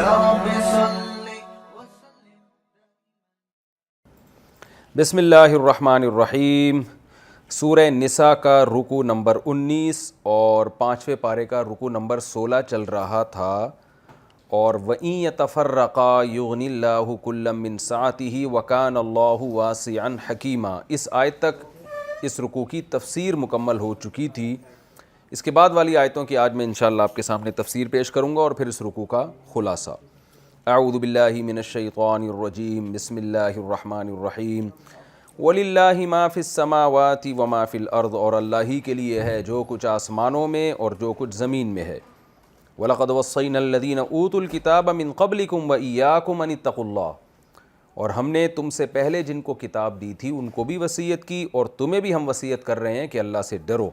رب صل. بسم اللہ الرحمن الرحیم. سورہ نساء کا رکوع نمبر 19 اور 5ویں پارے کا رکوع نمبر 16 چل رہا تھا. اور وَإِن يَتَفَرَّقَا يُغْنِ اللَّهُ كُلًّا مِّن سَعَتِهِ وَكَانَ اللَّهُ وَاسِعًا حَكِيمًا. اس آیت تک اس رکوع کی تفسیر مکمل ہو چکی تھی. اس کے بعد والی آیتوں کی آج میں انشاءاللہ آپ کے سامنے تفسیر پیش کروں گا اور پھر اس رکوع کا خلاصہ. اعوذ باللہ من الشیطان الرجیم. بسم اللہ الرحمن الرحیم. وَلِلَّهِ مَا فِي السَّمَاوَاتِ وَمَا فِي الْأَرْضِ. اور اللہ ہی کے لیے ہے جو کچھ آسمانوں میں اور جو کچھ زمین میں ہے. وَلَقَدْ وَصَّيْنَا الَّذِينَ أُوتُوا الْكِتَابَ مِنْ قَبْلِكُمْ وَإِيَّاكُمْ أَنِ اتَّقُوا اللَّهَ. اور ہم نے تم سے پہلے جن کو کتاب دی تھی ان کو بھی وصیت کی اور تمہیں بھی ہم وصیت کر رہے ہیں کہ اللہ سے ڈرو.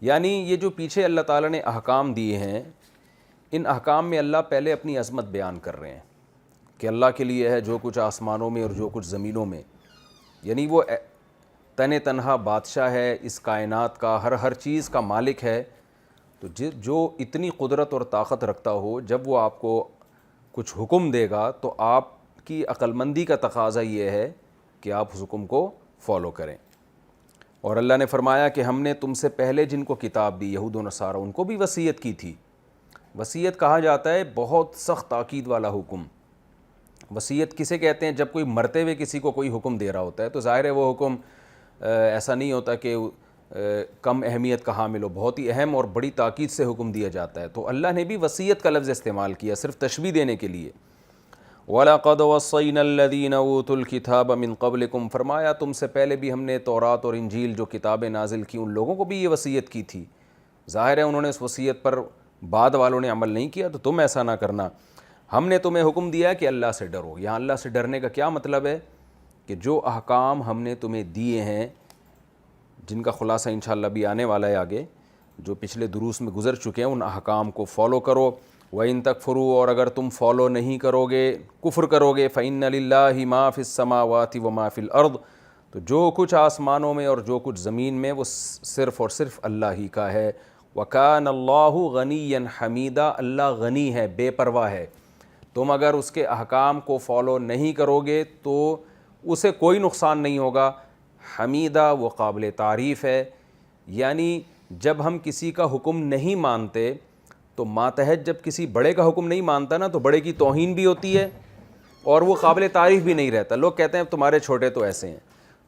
یعنی یہ جو پیچھے اللہ تعالیٰ نے احکام دیے ہیں ان احکام میں اللہ پہلے اپنی عظمت بیان کر رہے ہیں کہ اللہ کے لیے ہے جو کچھ آسمانوں میں اور جو کچھ زمینوں میں. یعنی وہ تن تنہا بادشاہ ہے اس کائنات کا, ہر چیز کا مالک ہے. تو جو اتنی قدرت اور طاقت رکھتا ہو جب وہ آپ کو کچھ حکم دے گا تو آپ کی عقل مندی کا تقاضا یہ ہے کہ آپ اس حکم کو فالو کریں. اور اللہ نے فرمایا کہ ہم نے تم سے پہلے جن کو کتاب دی یہود و نصارہ ان کو بھی وصیت کی تھی. وصیت کہا جاتا ہے بہت سخت تاکید والا حکم. وصیت کسے کہتے ہیں؟ جب کوئی مرتے ہوئے کسی کو کوئی حکم دے رہا ہوتا ہے تو ظاہر ہے وہ حکم ایسا نہیں ہوتا کہ کم اہمیت کا حامل ہو, بہت ہی اہم اور بڑی تاکید سے حکم دیا جاتا ہے. تو اللہ نے بھی وصیت کا لفظ استعمال کیا صرف تشبیہ دینے کے لیے. وَلَقَدْ وَصَّيْنَا الَّذِينَ أُوتُوا الْكِتَابَ مِنْ قَبْلِكُمْ. فرمایا تم سے پہلے بھی ہم نے تورات اور انجیل جو کتابیں نازل کی ان لوگوں کو بھی یہ وصیت کی تھی. ظاہر ہے انہوں نے اس وصیت پر بعد والوں نے عمل نہیں کیا تو تم ایسا نہ کرنا. ہم نے تمہیں حکم دیا کہ اللہ سے ڈرو. یہاں اللہ سے ڈرنے کا کیا مطلب ہے کہ جو احکام ہم نے تمہیں دیے ہیں جن کا خلاصہ انشاءاللہ بھی آنے والا ہے آگے, جو پچھلے دروس میں گزر چکے ہیں, ان احکام کو فالو کرو. وَإِن تَكْفُرُوا. اور اگر تم فالو نہیں کرو گے, کفر کرو گے, فَإِنَّ لِلَّهِ مَا فِي السَّمَاوَاتِ وَمَا فِي الْأَرْضِ. تو جو کچھ آسمانوں میں اور جو کچھ زمین میں وہ صرف اور صرف اللہ ہی کا ہے. وَكَانَ اللَّهُ غَنِيًّا حَمِيدًا. اللہ غنی ہے, بے پرواہ ہے. تم اگر اس کے احکام کو فالو نہیں کرو گے تو اسے کوئی نقصان نہیں ہوگا. حمیدہ وہ قابل تعریف ہے. یعنی جب ہم کسی کا حکم نہیں مانتے تو ماتحت جب کسی بڑے کا حکم نہیں مانتا نا تو بڑے کی توہین بھی ہوتی ہے اور وہ قابل تعریف بھی نہیں رہتا. لوگ کہتے ہیں تمہارے چھوٹے تو ایسے ہیں.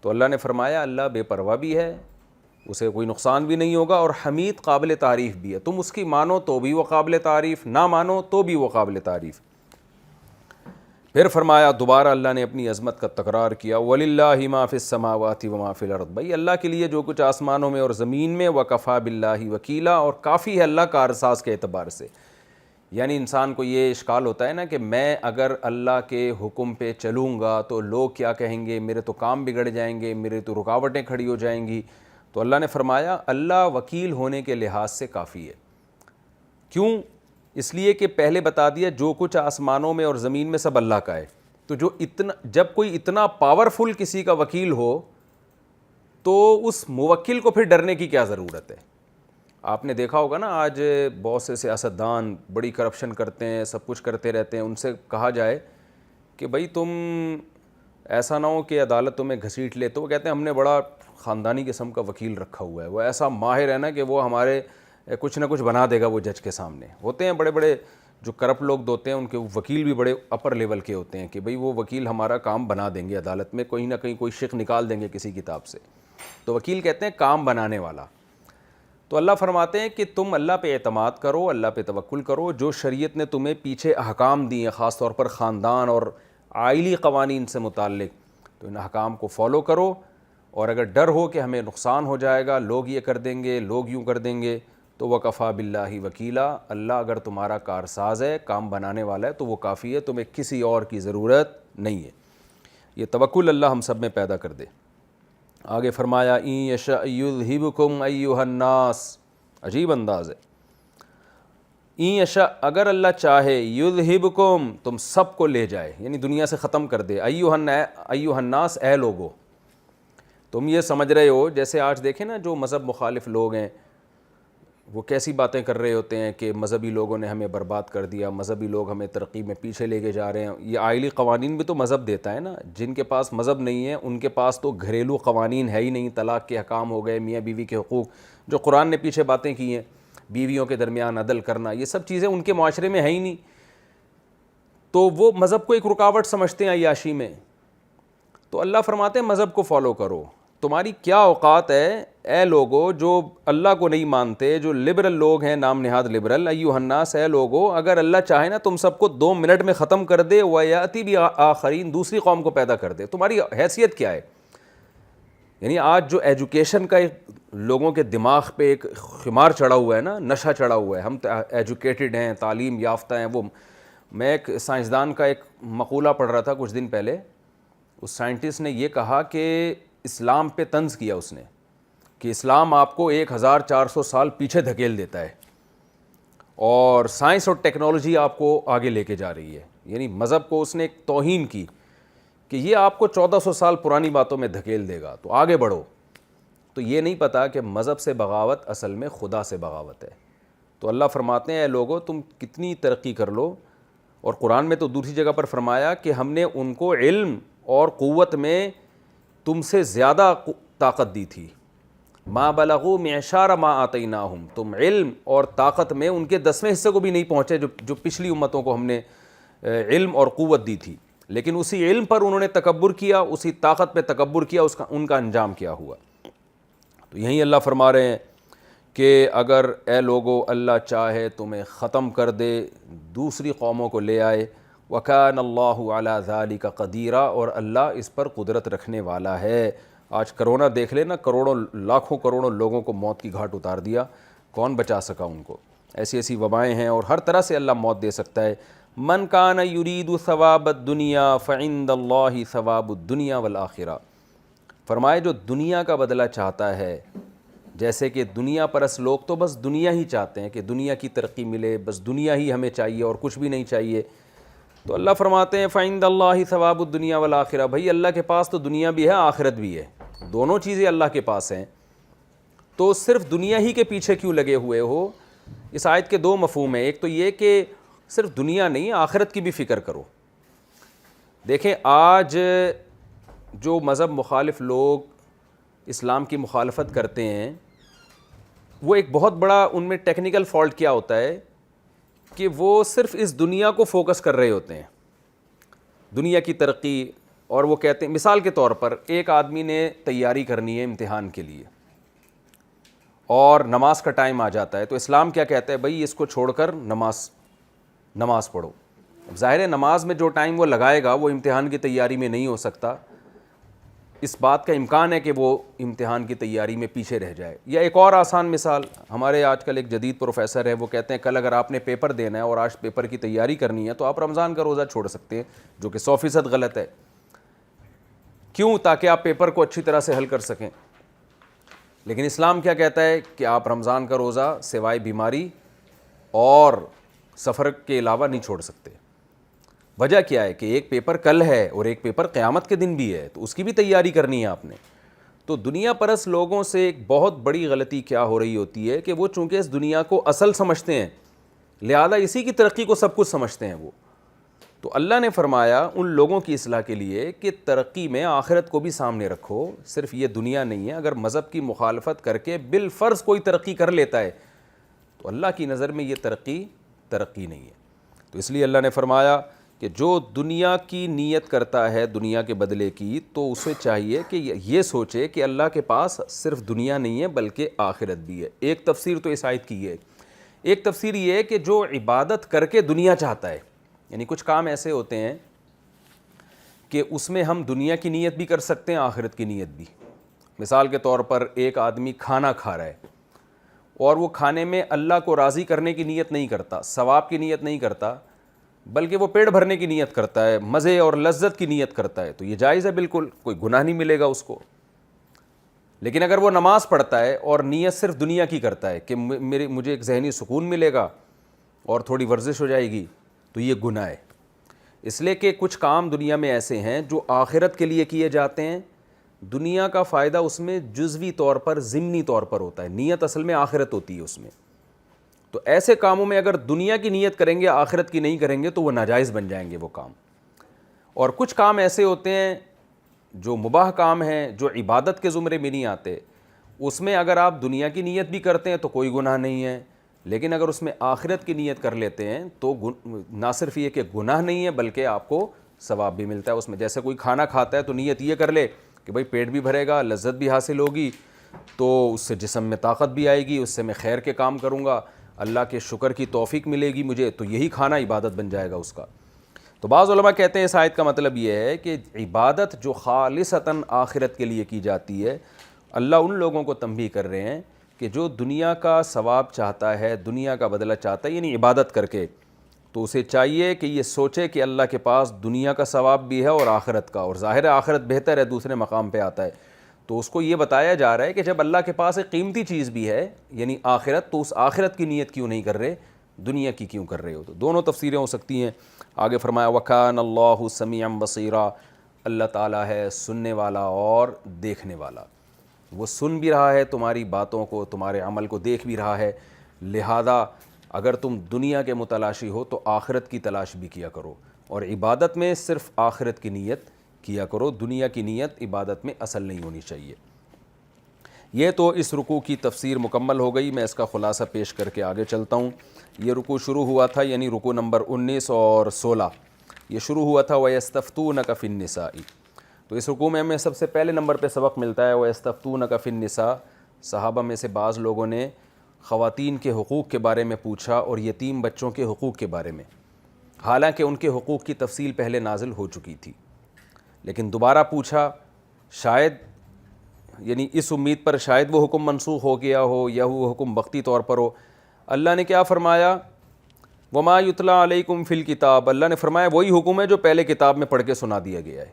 تو اللہ نے فرمایا اللہ بے پرواہ بھی ہے, اسے کوئی نقصان بھی نہیں ہوگا, اور حمید قابل تعریف بھی ہے. تم اس کی مانو تو بھی وہ قابل تعریف, نہ مانو تو بھی وہ قابل تعریف. پھر فرمایا دوبارہ اللہ نے اپنی عظمت کا تکرار کیا. وَلِلَّهِ مَا فِي السَّمَاوَاتِ وَمَا فِي الْأَرْضِ. بھائی اللہ کے لیے جو کچھ آسمانوں میں اور زمین میں. وَكَفَى بِاللَّهِ وَكِيلًا. اور کافی ہے اللہ کارساز کے اعتبار سے. یعنی انسان کو یہ اشکال ہوتا ہے نا کہ میں اگر اللہ کے حکم پہ چلوں گا تو لوگ کیا کہیں گے, میرے تو کام بگڑ جائیں گے, میرے تو رکاوٹیں کھڑی ہو جائیں گی. تو اللہ نے فرمایا اللہ وکیل ہونے کے لحاظ سے کافی ہے. کیوں؟ اس لیے کہ پہلے بتا دیا جو کچھ آسمانوں میں اور زمین میں سب اللہ کا ہے. تو جب کوئی اتنا پاورفل کسی کا وکیل ہو تو اس موکل کو پھر ڈرنے کی کیا ضرورت ہے. آپ نے دیکھا ہوگا نا آج بہت سے سیاستدان بڑی کرپشن کرتے ہیں, سب کچھ کرتے رہتے ہیں. ان سے کہا جائے کہ بھائی تم ایسا نہ ہو کہ عدالت تمہیں گھسیٹ لے, تو وہ کہتے ہیں ہم نے بڑا خاندانی قسم کا وکیل رکھا ہوا ہے, وہ ایسا ماہر ہے نا کہ وہ ہمارے کچھ نہ کچھ بنا دے گا. وہ جج کے سامنے ہوتے ہیں بڑے بڑے جو کرپٹ لوگ ہوتے ہیں, ان کے وکیل بھی بڑے اپر لیول کے ہوتے ہیں کہ بھئی وہ وکیل ہمارا کام بنا دیں گے عدالت میں, کہیں نہ کہیں کوئی شک نکال دیں گے کسی کتاب سے. تو وکیل کہتے ہیں کام بنانے والا. تو اللہ فرماتے ہیں کہ تم اللہ پہ اعتماد کرو, اللہ پہ توکل کرو. جو شریعت نے تمہیں پیچھے احکام دیے خاص طور پر خاندان اور عائلی قوانین سے متعلق, تو ان احکام کو فالو کرو. اور اگر ڈر ہو کہ ہمیں نقصان ہو جائے گا, لوگ یہ کر دیں گے, لوگ یوں کر دیں گے, تو وَكَفَى بِاللَّهِ وَكِيلًا. اللہ اگر تمہارا کارساز ہے, کام بنانے والا ہے, تو وہ کافی ہے, تمہیں کسی اور کی ضرورت نہیں ہے. یہ توکل اللہ ہم سب میں پیدا کر دے. آگے فرمایا اِن یشأ یذھبکم ایھا الناس. عجیب انداز ہے. اِن یشأ اگر اللہ چاہے, یذھبکم تم سب کو لے جائے, یعنی دنیا سے ختم کر دے. ایھا الناس اے لوگو. تم یہ سمجھ رہے ہو جیسے آج دیکھیں نا جو مذہب مخالف لوگ ہیں, وہ کیسی باتیں کر رہے ہوتے ہیں کہ مذہبی لوگوں نے ہمیں برباد کر دیا، مذہبی لوگ ہمیں ترقی میں پیچھے لے کے جا رہے ہیں. یہ آئلی قوانین بھی تو مذہب دیتا ہے نا. جن کے پاس مذہب نہیں ہے ان کے پاس تو گھریلو قوانین ہے ہی نہیں. طلاق کے احکام ہو گئے، میاں بیوی کے حقوق جو قرآن نے پیچھے باتیں کی ہیں، بیویوں کے درمیان عدل کرنا، یہ سب چیزیں ان کے معاشرے میں ہے ہی نہیں. تو وہ مذہب کو ایک رکاوٹ سمجھتے ہیں عیاشی میں. تو اللہ فرماتے ہیں مذہب کو فالو کرو. تمہاری کیا اوقات ہے اے لوگو جو اللہ کو نہیں مانتے، جو لبرل لوگ ہیں، نام نہاد لبرل، ایھا الناس، اے لوگو اگر اللہ چاہے نا تم سب کو 2 منٹ میں ختم کر دے، ویاتی بآخرین، دوسری قوم کو پیدا کر دے. تمہاری حیثیت کیا ہے؟ یعنی آج جو ایجوکیشن کا ایک لوگوں کے دماغ پہ ایک خمار چڑھا ہوا ہے نا، نشہ چڑھا ہوا ہے، ہم ایجوکیٹڈ ہیں، تعلیم یافتہ ہیں. وہ میں ایک سائنسدان کا ایک مقولہ پڑھ رہا تھا کچھ دن پہلے. اس سائنٹسٹ نے یہ کہا کہ اسلام پہ طنز کیا اس نے کہ اسلام آپ کو 1400 سال پیچھے دھکیل دیتا ہے اور سائنس اور ٹیکنالوجی آپ کو آگے لے کے جا رہی ہے. یعنی مذہب کو اس نے ایک توہین کی کہ یہ آپ کو 1400 سال پرانی باتوں میں دھکیل دے گا، تو آگے بڑھو. تو یہ نہیں پتا کہ مذہب سے بغاوت اصل میں خدا سے بغاوت ہے. تو اللہ فرماتے ہیں اے لوگو تم کتنی ترقی کر لو. اور قرآن میں تو دوسری جگہ پر فرمایا کہ ہم نے ان کو علم اور قوت میں تم سے زیادہ طاقت دی تھی. ما بلغوا معشار ما آتیناہم، تم علم اور طاقت میں ان کے 10ویں حصے کو بھی نہیں پہنچے جو پچھلی امتوں کو ہم نے علم اور قوت دی تھی. لیکن اسی علم پر انہوں نے تکبر کیا، اسی طاقت پہ تکبر کیا، ان کا انجام کیا ہوا. تو یہیں اللہ فرما رہے ہیں کہ اگر اے لوگو اللہ چاہے تمہیں ختم کر دے، دوسری قوموں کو لے آئے. وَكَانَ اللَّهُ عَلَى ذَلِكَ قَدِيرًا، اور اللہ اس پر قدرت رکھنے والا ہے. آج کرونا دیکھ لینا، کروڑوں لاکھوں کروڑوں لوگوں کو موت کی گھاٹ اتار دیا، کون بچا سکا ان کو؟ ایسی ایسی وبائیں ہیں اور ہر طرح سے اللہ موت دے سکتا ہے. من کان یرید ثواب الدنیا فعند اللہ ثواب الدنیا والآخرہ. فرمائے جو دنیا کا بدلہ چاہتا ہے، جیسے کہ دنیا پرست لوگ تو بس دنیا ہی چاہتے ہیں کہ دنیا کی ترقی ملے، بس دنیا ہی ہمیں چاہیے اور کچھ بھی نہیں چاہیے. تو اللہ فرماتے ہیں فعند اللہ ثواب الدنیا والآخرہ. بھائی اللہ کے پاس تو دنیا بھی ہے، آخرت بھی ہے، دونوں چیزیں اللہ کے پاس ہیں. تو صرف دنیا ہی کے پیچھے کیوں لگے ہوئے ہو؟ اس آیت کے 2 مفہوم ہیں. ایک تو یہ کہ صرف دنیا نہیں، آخرت کی بھی فکر کرو. دیکھیں آج جو مذہب مخالف لوگ اسلام کی مخالفت کرتے ہیں، وہ ایک بہت بڑا ان میں ٹیکنیکل فالٹ کیا ہوتا ہے کہ وہ صرف اس دنیا کو فوکس کر رہے ہوتے ہیں، دنیا کی ترقی. اور وہ کہتے ہیں مثال کے طور پر ایک آدمی نے تیاری کرنی ہے امتحان کے لیے اور نماز کا ٹائم آ جاتا ہے، تو اسلام کیا کہتا ہے؟ بھائی اس کو چھوڑ کر نماز پڑھو. ظاہر ہے نماز میں جو ٹائم وہ لگائے گا وہ امتحان کی تیاری میں نہیں ہو سکتا. اس بات کا امکان ہے کہ وہ امتحان کی تیاری میں پیچھے رہ جائے. یا ایک اور آسان مثال، ہمارے آج کل ایک جدید پروفیسر ہے، وہ کہتے ہیں کل اگر آپ نے پیپر دینا ہے اور آج پیپر کی تیاری کرنی ہے تو آپ رمضان کا روزہ چھوڑ سکتے ہیں، جو کہ 100% غلط ہے. کیوں؟ تاکہ آپ پیپر کو اچھی طرح سے حل کر سکیں. لیکن اسلام کیا کہتا ہے کہ آپ رمضان کا روزہ سوائے بیماری اور سفر کے علاوہ نہیں چھوڑ سکتے. وجہ کیا ہے کہ ایک پیپر کل ہے اور ایک پیپر قیامت کے دن بھی ہے، تو اس کی بھی تیاری کرنی ہے آپ نے. تو دنیا پرست لوگوں سے ایک بہت بڑی غلطی کیا ہو رہی ہوتی ہے کہ وہ چونکہ اس دنیا کو اصل سمجھتے ہیں، لہذا اسی کی ترقی کو سب کچھ سمجھتے ہیں وہ. تو اللہ نے فرمایا ان لوگوں کی اصلاح کے لیے کہ ترقی میں آخرت کو بھی سامنے رکھو، صرف یہ دنیا نہیں ہے. اگر مذہب کی مخالفت کر کے بالفرض کوئی ترقی کر لیتا ہے تو اللہ کی نظر میں یہ ترقی نہیں ہے. تو اس لیے اللہ نے فرمایا کہ جو دنیا کی نیت کرتا ہے دنیا کے بدلے کی، تو اسے چاہیے کہ یہ سوچے کہ اللہ کے پاس صرف دنیا نہیں ہے بلکہ آخرت بھی ہے. ایک تفسیر تو اس آیت کی ہے. ایک تفسیر یہ ہے کہ جو عبادت کر کے دنیا چاہتا ہے، یعنی کچھ کام ایسے ہوتے ہیں کہ اس میں ہم دنیا کی نیت بھی کر سکتے ہیں، آخرت کی نیت بھی. مثال کے طور پر ایک آدمی کھانا کھا رہا ہے اور وہ کھانے میں اللہ کو راضی کرنے کی نیت نہیں کرتا، ثواب کی نیت نہیں کرتا، بلکہ وہ پیٹ بھرنے کی نیت کرتا ہے، مزے اور لذت کی نیت کرتا ہے، تو یہ جائز ہے، بالکل کوئی گناہ نہیں ملے گا اس کو. لیکن اگر وہ نماز پڑھتا ہے اور نیت صرف دنیا کی کرتا ہے کہ مجھے ایک ذہنی سکون ملے گا اور تھوڑی ورزش ہو جائے گی، تو یہ گناہ ہے. اس لیے کہ کچھ کام دنیا میں ایسے ہیں جو آخرت کے لیے کیے جاتے ہیں، دنیا کا فائدہ اس میں جزوی طور پر ضمنی طور پر ہوتا ہے، نیت اصل میں آخرت ہوتی ہے اس میں. تو ایسے کاموں میں اگر دنیا کی نیت کریں گے آخرت کی نہیں کریں گے تو وہ ناجائز بن جائیں گے وہ کام. اور کچھ کام ایسے ہوتے ہیں جو مباح کام ہیں جو عبادت کے زمرے میں نہیں آتے, اس میں اگر آپ دنیا کی نیت بھی کرتے ہیں تو کوئی گناہ نہیں ہے, لیکن اگر اس میں آخرت کی نیت کر لیتے ہیں تو نہ صرف یہ کہ گناہ نہیں ہے بلکہ آپ کو ثواب بھی ملتا ہے اس میں. جیسے کوئی کھانا کھاتا ہے تو نیت یہ کر لے کہ بھائی پیٹ بھی بھرے گا, لذت بھی حاصل ہوگی, تو اس سے جسم میں طاقت بھی آئے گی, اس سے میں خیر کے کام کروں گا, اللہ کے شکر کی توفیق ملے گی مجھے, تو یہی کھانا عبادت بن جائے گا اس کا. تو بعض علماء کہتے ہیں اس آیت کا مطلب یہ ہے کہ عبادت جو خالصتاً آخرت کے لیے کی جاتی ہے, اللہ ان لوگوں کو تنبیہ کر رہے ہیں کہ جو دنیا کا ثواب چاہتا ہے, دنیا کا بدلہ چاہتا ہے یعنی عبادت کر کے, تو اسے چاہیے کہ یہ سوچے کہ اللہ کے پاس دنیا کا ثواب بھی ہے اور آخرت کا, اور ظاہر ہے آخرت بہتر ہے, دوسرے مقام پہ آتا ہے. تو اس کو یہ بتایا جا رہا ہے کہ جب اللہ کے پاس ایک قیمتی چیز بھی ہے یعنی آخرت, تو اس آخرت کی نیت کیوں نہیں کر رہے, دنیا کی کیوں کر رہے ہو. تو دونوں تفسیریں ہو سکتی ہیں. آگے فرمایا وَكَانَ اللَّهُ سَمِيعًا بَصِيرًا, اللہ تعالیٰ ہے سننے والا اور دیکھنے والا. وہ سن بھی رہا ہے تمہاری باتوں کو, تمہارے عمل کو دیکھ بھی رہا ہے. لہذا اگر تم دنیا کے متلاشی ہو تو آخرت کی تلاش بھی کیا کرو, اور عبادت میں صرف آخرت کی نیت کیا کرو, دنیا کی نیت عبادت میں اصل نہیں ہونی چاہیے. یہ تو اس رکوع کی تفسیر مکمل ہو گئی. میں اس کا خلاصہ پیش کر کے آگے چلتا ہوں. یہ رکوع شروع ہوا تھا یعنی رکوع نمبر 19 اور 16, یہ شروع ہوا تھا وَيَسْتَفْتُونَكَ فِي النِّسَاءِ. تو اس رکوع میں ہمیں سب سے پہلے نمبر پہ سبق ملتا ہے وَيَسْتَفْتُونَكَ فِي النِّسَاءِ. صحابہ میں سے بعض لوگوں نے خواتین کے حقوق کے بارے میں پوچھا اور یتیم بچوں کے حقوق کے بارے میں, حالانکہ ان کے حقوق کی تفصیل پہلے نازل ہو چکی تھی, لیکن دوبارہ پوچھا, شاید یعنی اس امید پر شاید وہ حکم منسوخ ہو گیا ہو یا وہ حکم وقتی طور پر ہو. اللہ نے کیا فرمایا, وما یتلا علیکم فی الکتاب, اللہ نے فرمایا وہی حکم ہے جو پہلے کتاب میں پڑھ کے سنا دیا گیا ہے.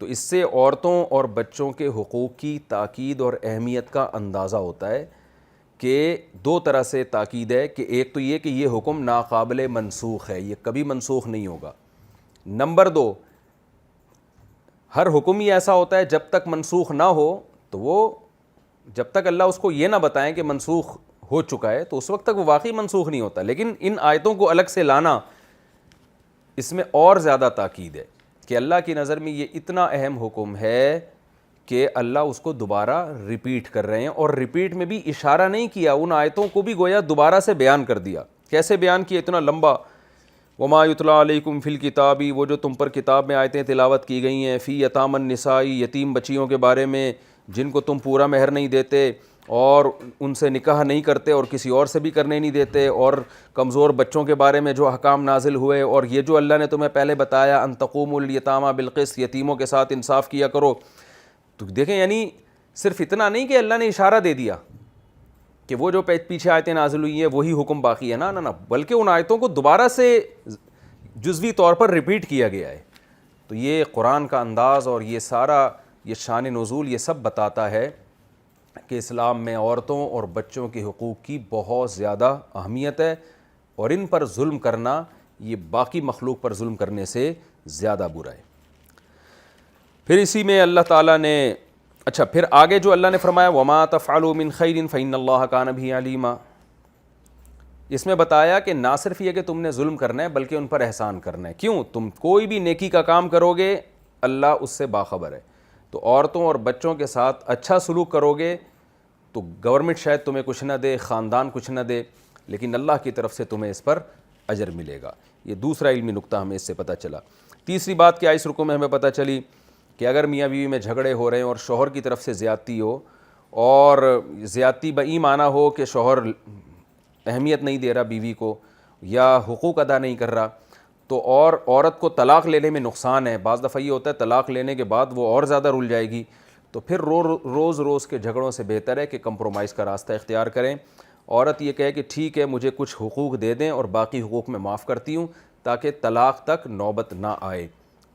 تو اس سے عورتوں اور بچوں کے حقوق کی تاکید اور اہمیت کا اندازہ ہوتا ہے کہ دو طرح سے تاکید ہے, کہ ایک تو یہ کہ یہ حکم ناقابل منسوخ ہے, یہ کبھی منسوخ نہیں ہوگا. نمبر دو, ہر حکم ہی ایسا ہوتا ہے جب تک منسوخ نہ ہو تو وہ, جب تک اللہ اس کو یہ نہ بتائیں کہ منسوخ ہو چکا ہے تو اس وقت تک وہ واقعی منسوخ نہیں ہوتا. لیکن ان آیتوں کو الگ سے لانا, اس میں اور زیادہ تاکید ہے کہ اللہ کی نظر میں یہ اتنا اہم حکم ہے کہ اللہ اس کو دوبارہ ریپیٹ کر رہے ہیں, اور ریپیٹ میں بھی اشارہ نہیں کیا, ان آیتوں کو بھی گویا دوبارہ سے بیان کر دیا. کیسے بیان کیا اتنا لمبا, وما یتلا علیکم فی الکتاب, وہ جو تم پر کتاب میں آیتیں تلاوت کی گئی ہیں, فی یتام النساء, یتیم بچیوں کے بارے میں جن کو تم پورا مہر نہیں دیتے اور ان سے نکاح نہیں کرتے اور کسی اور سے بھی کرنے نہیں دیتے, اور کمزور بچوں کے بارے میں جو احکام نازل ہوئے, اور یہ جو اللہ نے تمہیں پہلے بتایا ان تقوموا الیتامى بالقسط, یتیموں کے ساتھ انصاف کیا کرو. تو دیکھیں یعنی صرف اتنا نہیں کہ اللہ نے اشارہ دے دیا کہ وہ جو پیچھے آیتیں نازل ہوئی ہیں وہی حکم باقی ہے, نہ بلکہ ان آیتوں کو دوبارہ سے جزوی طور پر ریپیٹ کیا گیا ہے. تو یہ قرآن کا انداز اور یہ سارا یہ شان نزول یہ سب بتاتا ہے کہ اسلام میں عورتوں اور بچوں کے حقوق کی بہت زیادہ اہمیت ہے, اور ان پر ظلم کرنا یہ باقی مخلوق پر ظلم کرنے سے زیادہ برا ہے. پھر اسی میں اللہ تعالیٰ نے پھر آگے جو اللہ نے فرمایا وما تفعلوا من خیر فإن اللہ کان بہ علیما, اس میں بتایا کہ نہ صرف یہ کہ تم نے ظلم کرنا ہے بلکہ ان پر احسان کرنا ہے. کیوں؟ تم کوئی بھی نیکی کا کام کرو گے اللہ اس سے باخبر ہے. تو عورتوں اور بچوں کے ساتھ اچھا سلوک کرو گے تو گورنمنٹ شاید تمہیں کچھ نہ دے, خاندان کچھ نہ دے, لیکن اللہ کی طرف سے تمہیں اس پر اجر ملے گا. یہ دوسرا علمی نقطہ ہمیں اس سے پتہ چلا. تیسری بات کیا اس رکوع میں ہمیں پتہ چلی کہ اگر میاں بیوی میں جھگڑے ہو رہے ہیں اور شوہر کی طرف سے زیادتی ہو, اور زیادتی بئی معنی ہو کہ شوہر اہمیت نہیں دے رہا بیوی کو یا حقوق ادا نہیں کر رہا, تو اور عورت کو طلاق لینے میں نقصان ہے. بعض دفعہ یہ ہوتا ہے طلاق لینے کے بعد وہ اور زیادہ رل جائے گی, تو پھر روز کے جھگڑوں سے بہتر ہے کہ کمپرومائز کا راستہ اختیار کریں. عورت یہ کہے کہ ٹھیک ہے مجھے کچھ حقوق دے دیں اور باقی حقوق میں معاف کرتی ہوں تاکہ طلاق تک نوبت نہ آئے,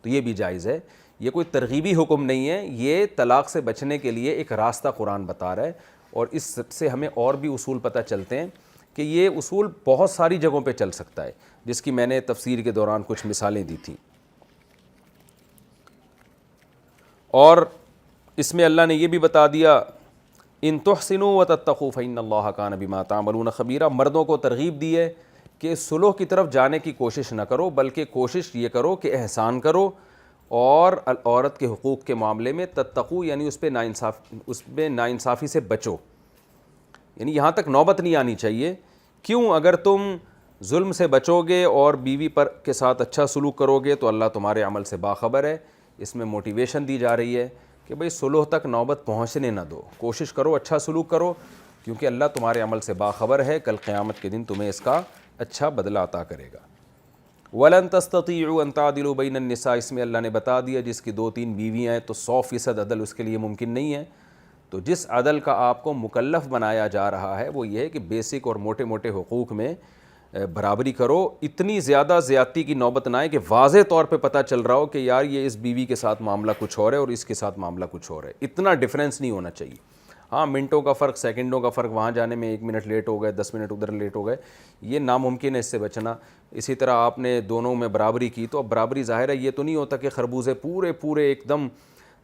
تو یہ بھی جائز ہے. یہ کوئی ترغیبی حکم نہیں ہے, یہ طلاق سے بچنے کے لیے ایک راستہ قرآن بتا رہا ہے. اور اس سے ہمیں اور بھی اصول پتہ چلتے ہیں کہ یہ اصول بہت ساری جگہوں پہ چل سکتا ہے, جس کی میں نے تفسیر کے دوران کچھ مثالیں دی تھیں. اور اس میں اللہ نے یہ بھی بتا دیا ان تحسنوا وتتقوا فإن اللہ کان بما تعملون خبیرا. مردوں کو ترغیب دی ہے کہ صلح کی طرف جانے کی کوشش نہ کرو، بلکہ کوشش یہ کرو کہ احسان کرو، اور عورت کے حقوق کے معاملے میں تتقو یعنی اس پہ ناانصافی سے بچو. یعنی یہاں تک نوبت نہیں آنی چاہیے. کیوں؟ اگر تم ظلم سے بچو گے اور بیوی پر کے ساتھ اچھا سلوک کرو گے تو اللہ تمہارے عمل سے باخبر ہے. اس میں موٹیویشن دی جا رہی ہے کہ بھئی صلح تک نوبت پہنچنے نہ دو، کوشش کرو، اچھا سلوک کرو، کیونکہ اللہ تمہارے عمل سے باخبر ہے، کل قیامت کے دن تمہیں اس کا اچھا بدلہ عطا کرے گا. وَلَن تَسْتَطِيعُوا أَن تَعْدِلُوا بَيْنَ النِّسَاءِ، اس میں اللہ نے بتا دیا جس کی 2-3 بیویاں ہیں تو 100% عدل اس کے لیے ممکن نہیں ہے. تو جس عدل کا آپ کو مکلف بنایا جا رہا ہے وہ یہ ہے کہ بیسک اور موٹے موٹے حقوق میں برابری کرو. اتنی زیادہ زیادتی کی نوبت نہ آئے کہ واضح طور پہ پتہ چل رہا ہو کہ یار یہ اس بیوی کے ساتھ معاملہ کچھ اور ہے اور اس کے ساتھ معاملہ کچھ اور ہے. اتنا ڈفرینس نہیں ہونا چاہیے. ہاں منٹوں کا فرق، سیکنڈوں کا فرق، وہاں جانے میں 1 منٹ لیٹ ہو گئے، 10 منٹ ادھر لیٹ ہو گئے، یہ ناممکن ہے اس سے بچنا. اسی طرح آپ نے دونوں میں برابری کی تو اب برابری ظاہر ہے یہ تو نہیں ہوتا کہ خربوزے پورے ایک دم.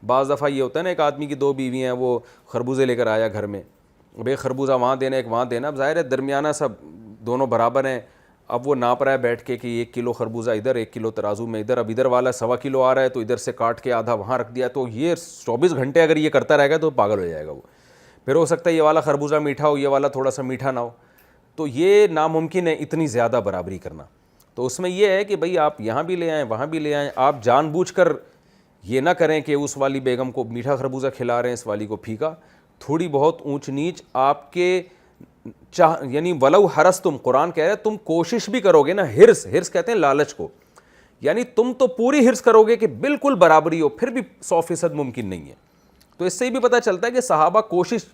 بعض دفعہ یہ ہوتا ہے نا ایک آدمی کی 2 بیویاں ہیں، وہ خربوزے لے کر آیا گھر میں، اب ایک خربوزہ وہاں دینا ایک وہاں دینا. اب ظاہر ہے درمیانہ سب دونوں برابر ہیں. اب وہ ناپ رہا ہے بیٹھ کے کہ 1 کلو خربوزہ ادھر، 1 کلو ترازو میں ادھر. اب ادھر والا 1.25 کلو آ رہا ہے تو ادھر سے کاٹ کے آدھا وہاں رکھ دیا. تو یہ 24 گھنٹے اگر یہ کرتا رہے گا تو پاگل ہو جائے گا وہ. پھر ہو سکتا ہے یہ والا خربوزہ میٹھا ہو، یہ والا تھوڑا سا میٹھا نہ ہو. تو یہ ناممکن ہے اتنی زیادہ برابری کرنا. تو اس میں یہ ہے کہ بھئی آپ یہاں بھی لے آئیں وہاں بھی لے آئیں. آپ جان بوجھ کر یہ نہ کریں کہ اس والی بیگم کو میٹھا خربوزہ کھلا رہے ہیں، اس والی کو پھیکا. تھوڑی بہت اونچ نیچ آپ کے یعنی ولو حرصتم، قرآن کہہ رہا ہے تم کوشش بھی کرو گے نا. ہرس کہتے ہیں لالچ کو، یعنی تم تو پوری ہرس کرو گے کہ بالکل برابری ہو، پھر بھی 100% ممکن نہیں ہے. تو اس سے بھی پتہ چلتا ہے کہ صحابہ کوشش،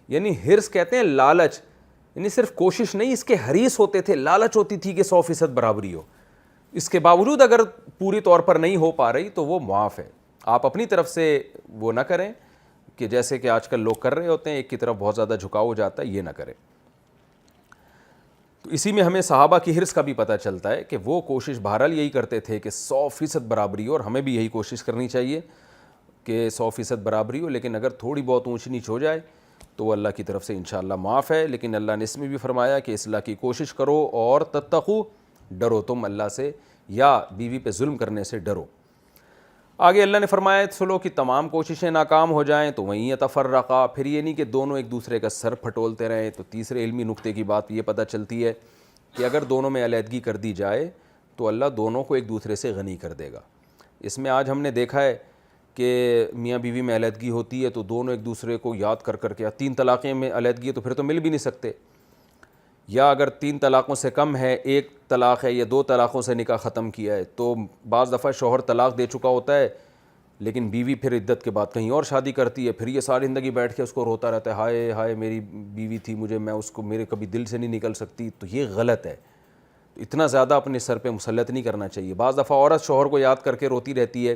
یعنی ہرس کہتے ہیں لالچ، یعنی صرف کوشش نہیں، اس کے حریص ہوتے تھے، لالچ ہوتی تھی کہ 100% برابری ہو. اس کے باوجود اگر پوری طور پر نہیں ہو پا رہی تو وہ معاف ہے. آپ اپنی طرف سے وہ نہ کریں کہ جیسے کہ آج کل لوگ کر رہے ہوتے ہیں، ایک کی طرف بہت زیادہ جھکاؤ ہو جاتا ہے، یہ نہ کریں. تو اسی میں ہمیں صحابہ کی حرص کا بھی پتہ چلتا ہے کہ وہ کوشش بہرحال یہی کرتے تھے کہ 100% برابری ہو، اور ہمیں بھی یہی کوشش کرنی چاہیے کہ 100% برابری ہو. لیکن اگر تھوڑی بہت اونچ نیچ ہو جائے تو وہ اللہ کی طرف سے انشاءاللہ معاف ہے. لیکن اللہ نے اس میں بھی فرمایا کہ اصلاح کی کوشش کرو اور تتقو، ڈرو تم اللہ سے، یا بیوی پہ ظلم کرنے سے ڈرو. آگے اللہ نے فرمایا صلح کی تمام کوششیں ناکام ہو جائیں تو وہیں یتفرقا. پھر یہ نہیں کہ دونوں ایک دوسرے کا سر پھٹولتے رہیں. تو تیسرے علمی نقطے کی بات یہ پتہ چلتی ہے کہ اگر دونوں میں علیحدگی کر دی جائے تو اللہ دونوں کو ایک دوسرے سے غنی کر دے گا. اس میں آج ہم نے دیکھا ہے کہ میاں بیوی میں علیحدگی ہوتی ہے تو دونوں ایک دوسرے کو یاد کر کے 3 طلاقیں میں علیحدگی ہے تو پھر تو مل بھی نہیں سکتے. یا اگر 3 طلاقوں سے کم ہے، 1 طلاق ہے یا 2 طلاقوں سے نکاح ختم کیا ہے، تو بعض دفعہ شوہر طلاق دے چکا ہوتا ہے لیکن بیوی پھر عدت کے بعد کہیں اور شادی کرتی ہے. پھر یہ ساری زندگی بیٹھ کے اس کو روتا رہتا ہے، ہائے ہائے میری بیوی تھی، میں اس کو میرے کبھی دل سے نہیں نکل سکتی. تو یہ غلط ہے. اتنا زیادہ اپنے سر پہ مسلط نہیں کرنا چاہیے. بعض دفعہ عورت شوہر کو یاد کر کے روتی رہتی ہے.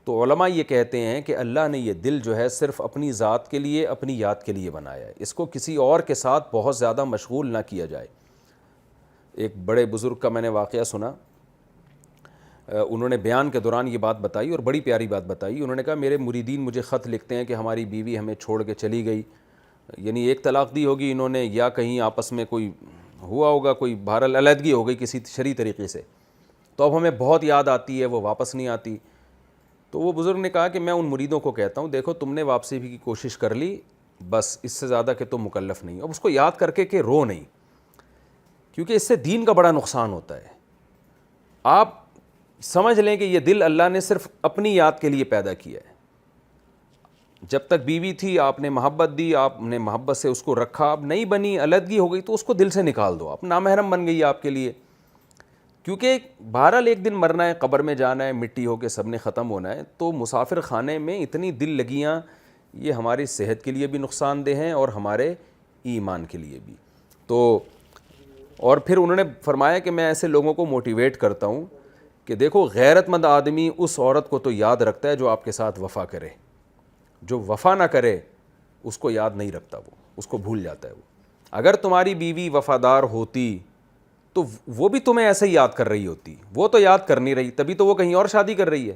تو علماء یہ کہتے ہیں کہ اللہ نے یہ دل جو ہے صرف اپنی ذات کے لیے، اپنی یاد کے لیے بنایا ہے. اس کو کسی اور کے ساتھ بہت زیادہ مشغول نہ کیا جائے. ایک بڑے بزرگ کا میں نے واقعہ سنا، انہوں نے بیان کے دوران یہ بات بتائی اور بڑی پیاری بات بتائی. انہوں نے کہا میرے مریدین مجھے خط لکھتے ہیں کہ ہماری بیوی ہمیں چھوڑ کے چلی گئی، یعنی 1 طلاق دی ہوگی انہوں نے، یا کہیں آپس میں کوئی ہوا ہوگا، کوئی بہرحال علیحدگی ہو گئی کسی شرعی طریقے سے، تو اب ہمیں بہت یاد آتی ہے، وہ واپس نہیں آتی. تو وہ بزرگ نے کہا کہ میں ان مریدوں کو کہتا ہوں دیکھو تم نے واپسی کی کوشش کر لی، بس اس سے زیادہ کہ تم مکلف نہیں. اب اس کو یاد کر کے کہ رو نہیں، کیونکہ اس سے دین کا بڑا نقصان ہوتا ہے. آپ سمجھ لیں کہ یہ دل اللہ نے صرف اپنی یاد کے لیے پیدا کیا ہے. جب تک بیوی تھی آپ نے محبت دی، آپ نے محبت سے اس کو رکھا. اب نہیں بنی، علیحدگی ہو گئی تو اس کو دل سے نکال دو. اب نامحرم بن گئی آپ کے لیے، کیونکہ بہرحال ایک دن مرنا ہے، قبر میں جانا ہے، مٹی ہو کے سب نے ختم ہونا ہے. تو مسافر خانے میں اتنی دل لگیاں یہ ہماری صحت کے لیے بھی نقصان دہ ہیں اور ہمارے ایمان کے لیے بھی. تو اور پھر انہوں نے فرمایا کہ میں ایسے لوگوں کو موٹیویٹ کرتا ہوں کہ دیکھو غیرت مند آدمی اس عورت کو تو یاد رکھتا ہے جو آپ کے ساتھ وفا کرے، جو وفا نہ کرے اس کو یاد نہیں رکھتا، وہ اس کو بھول جاتا ہے. وہ اگر تمہاری بیوی وفادار ہوتی تو وہ بھی تمہیں ایسے ہی یاد کر رہی ہوتی. وہ تو یاد کر نہیں رہی، تبھی تو وہ کہیں اور شادی کر رہی ہے.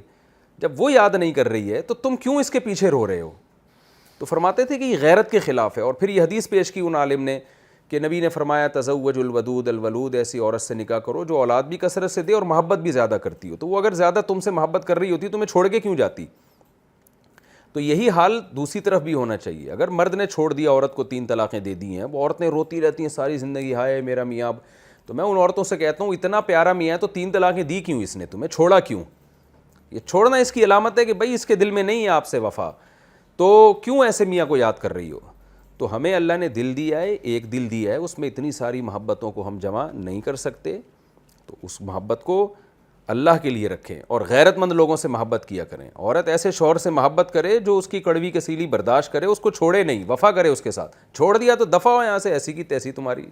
جب وہ یاد نہیں کر رہی ہے تو تم کیوں اس کے پیچھے رو رہے ہو؟ تو فرماتے تھے کہ یہ غیرت کے خلاف ہے. اور پھر یہ حدیث پیش کی ان عالم نے کہ نبی نے فرمایا تزوج الودود الولود, ایسی عورت سے نکاح کرو جو اولاد بھی کثرت سے دے اور محبت بھی زیادہ کرتی ہو. تو وہ اگر زیادہ تم سے محبت کر رہی ہوتی تمہیں چھوڑ کے کیوں جاتی؟ تو یہی حال دوسری طرف بھی ہونا چاہیے. اگر مرد نے چھوڑ دیا عورت کو 3 طلاقیں دے دی ہیں, وہ عورتیں روتی رہتی ہیں ساری زندگی, ہائے میرا میاں, تو میں ان عورتوں سے کہتا ہوں اتنا پیارا میاں ہے تو 3 طلاقیں دی کیوں اس نے, تمہیں چھوڑا کیوں؟ یہ چھوڑنا اس کی علامت ہے کہ بھائی اس کے دل میں نہیں ہے آپ سے وفا, تو کیوں ایسے میاں کو یاد کر رہی ہو؟ تو ہمیں اللہ نے دل دیا ہے, ایک دل دیا ہے, اس میں اتنی ساری محبتوں کو ہم جمع نہیں کر سکتے. تو اس محبت کو اللہ کے لیے رکھیں اور غیرت مند لوگوں سے محبت کیا کریں. عورت ایسے شوہر سے محبت کرے جو اس کی کڑوی کسیلی برداشت کرے, اس کو چھوڑے نہیں, وفا کرے اس کے ساتھ. چھوڑ دیا تو دفع ہو یہاں سے, ایسی کی تیسی تمہاری,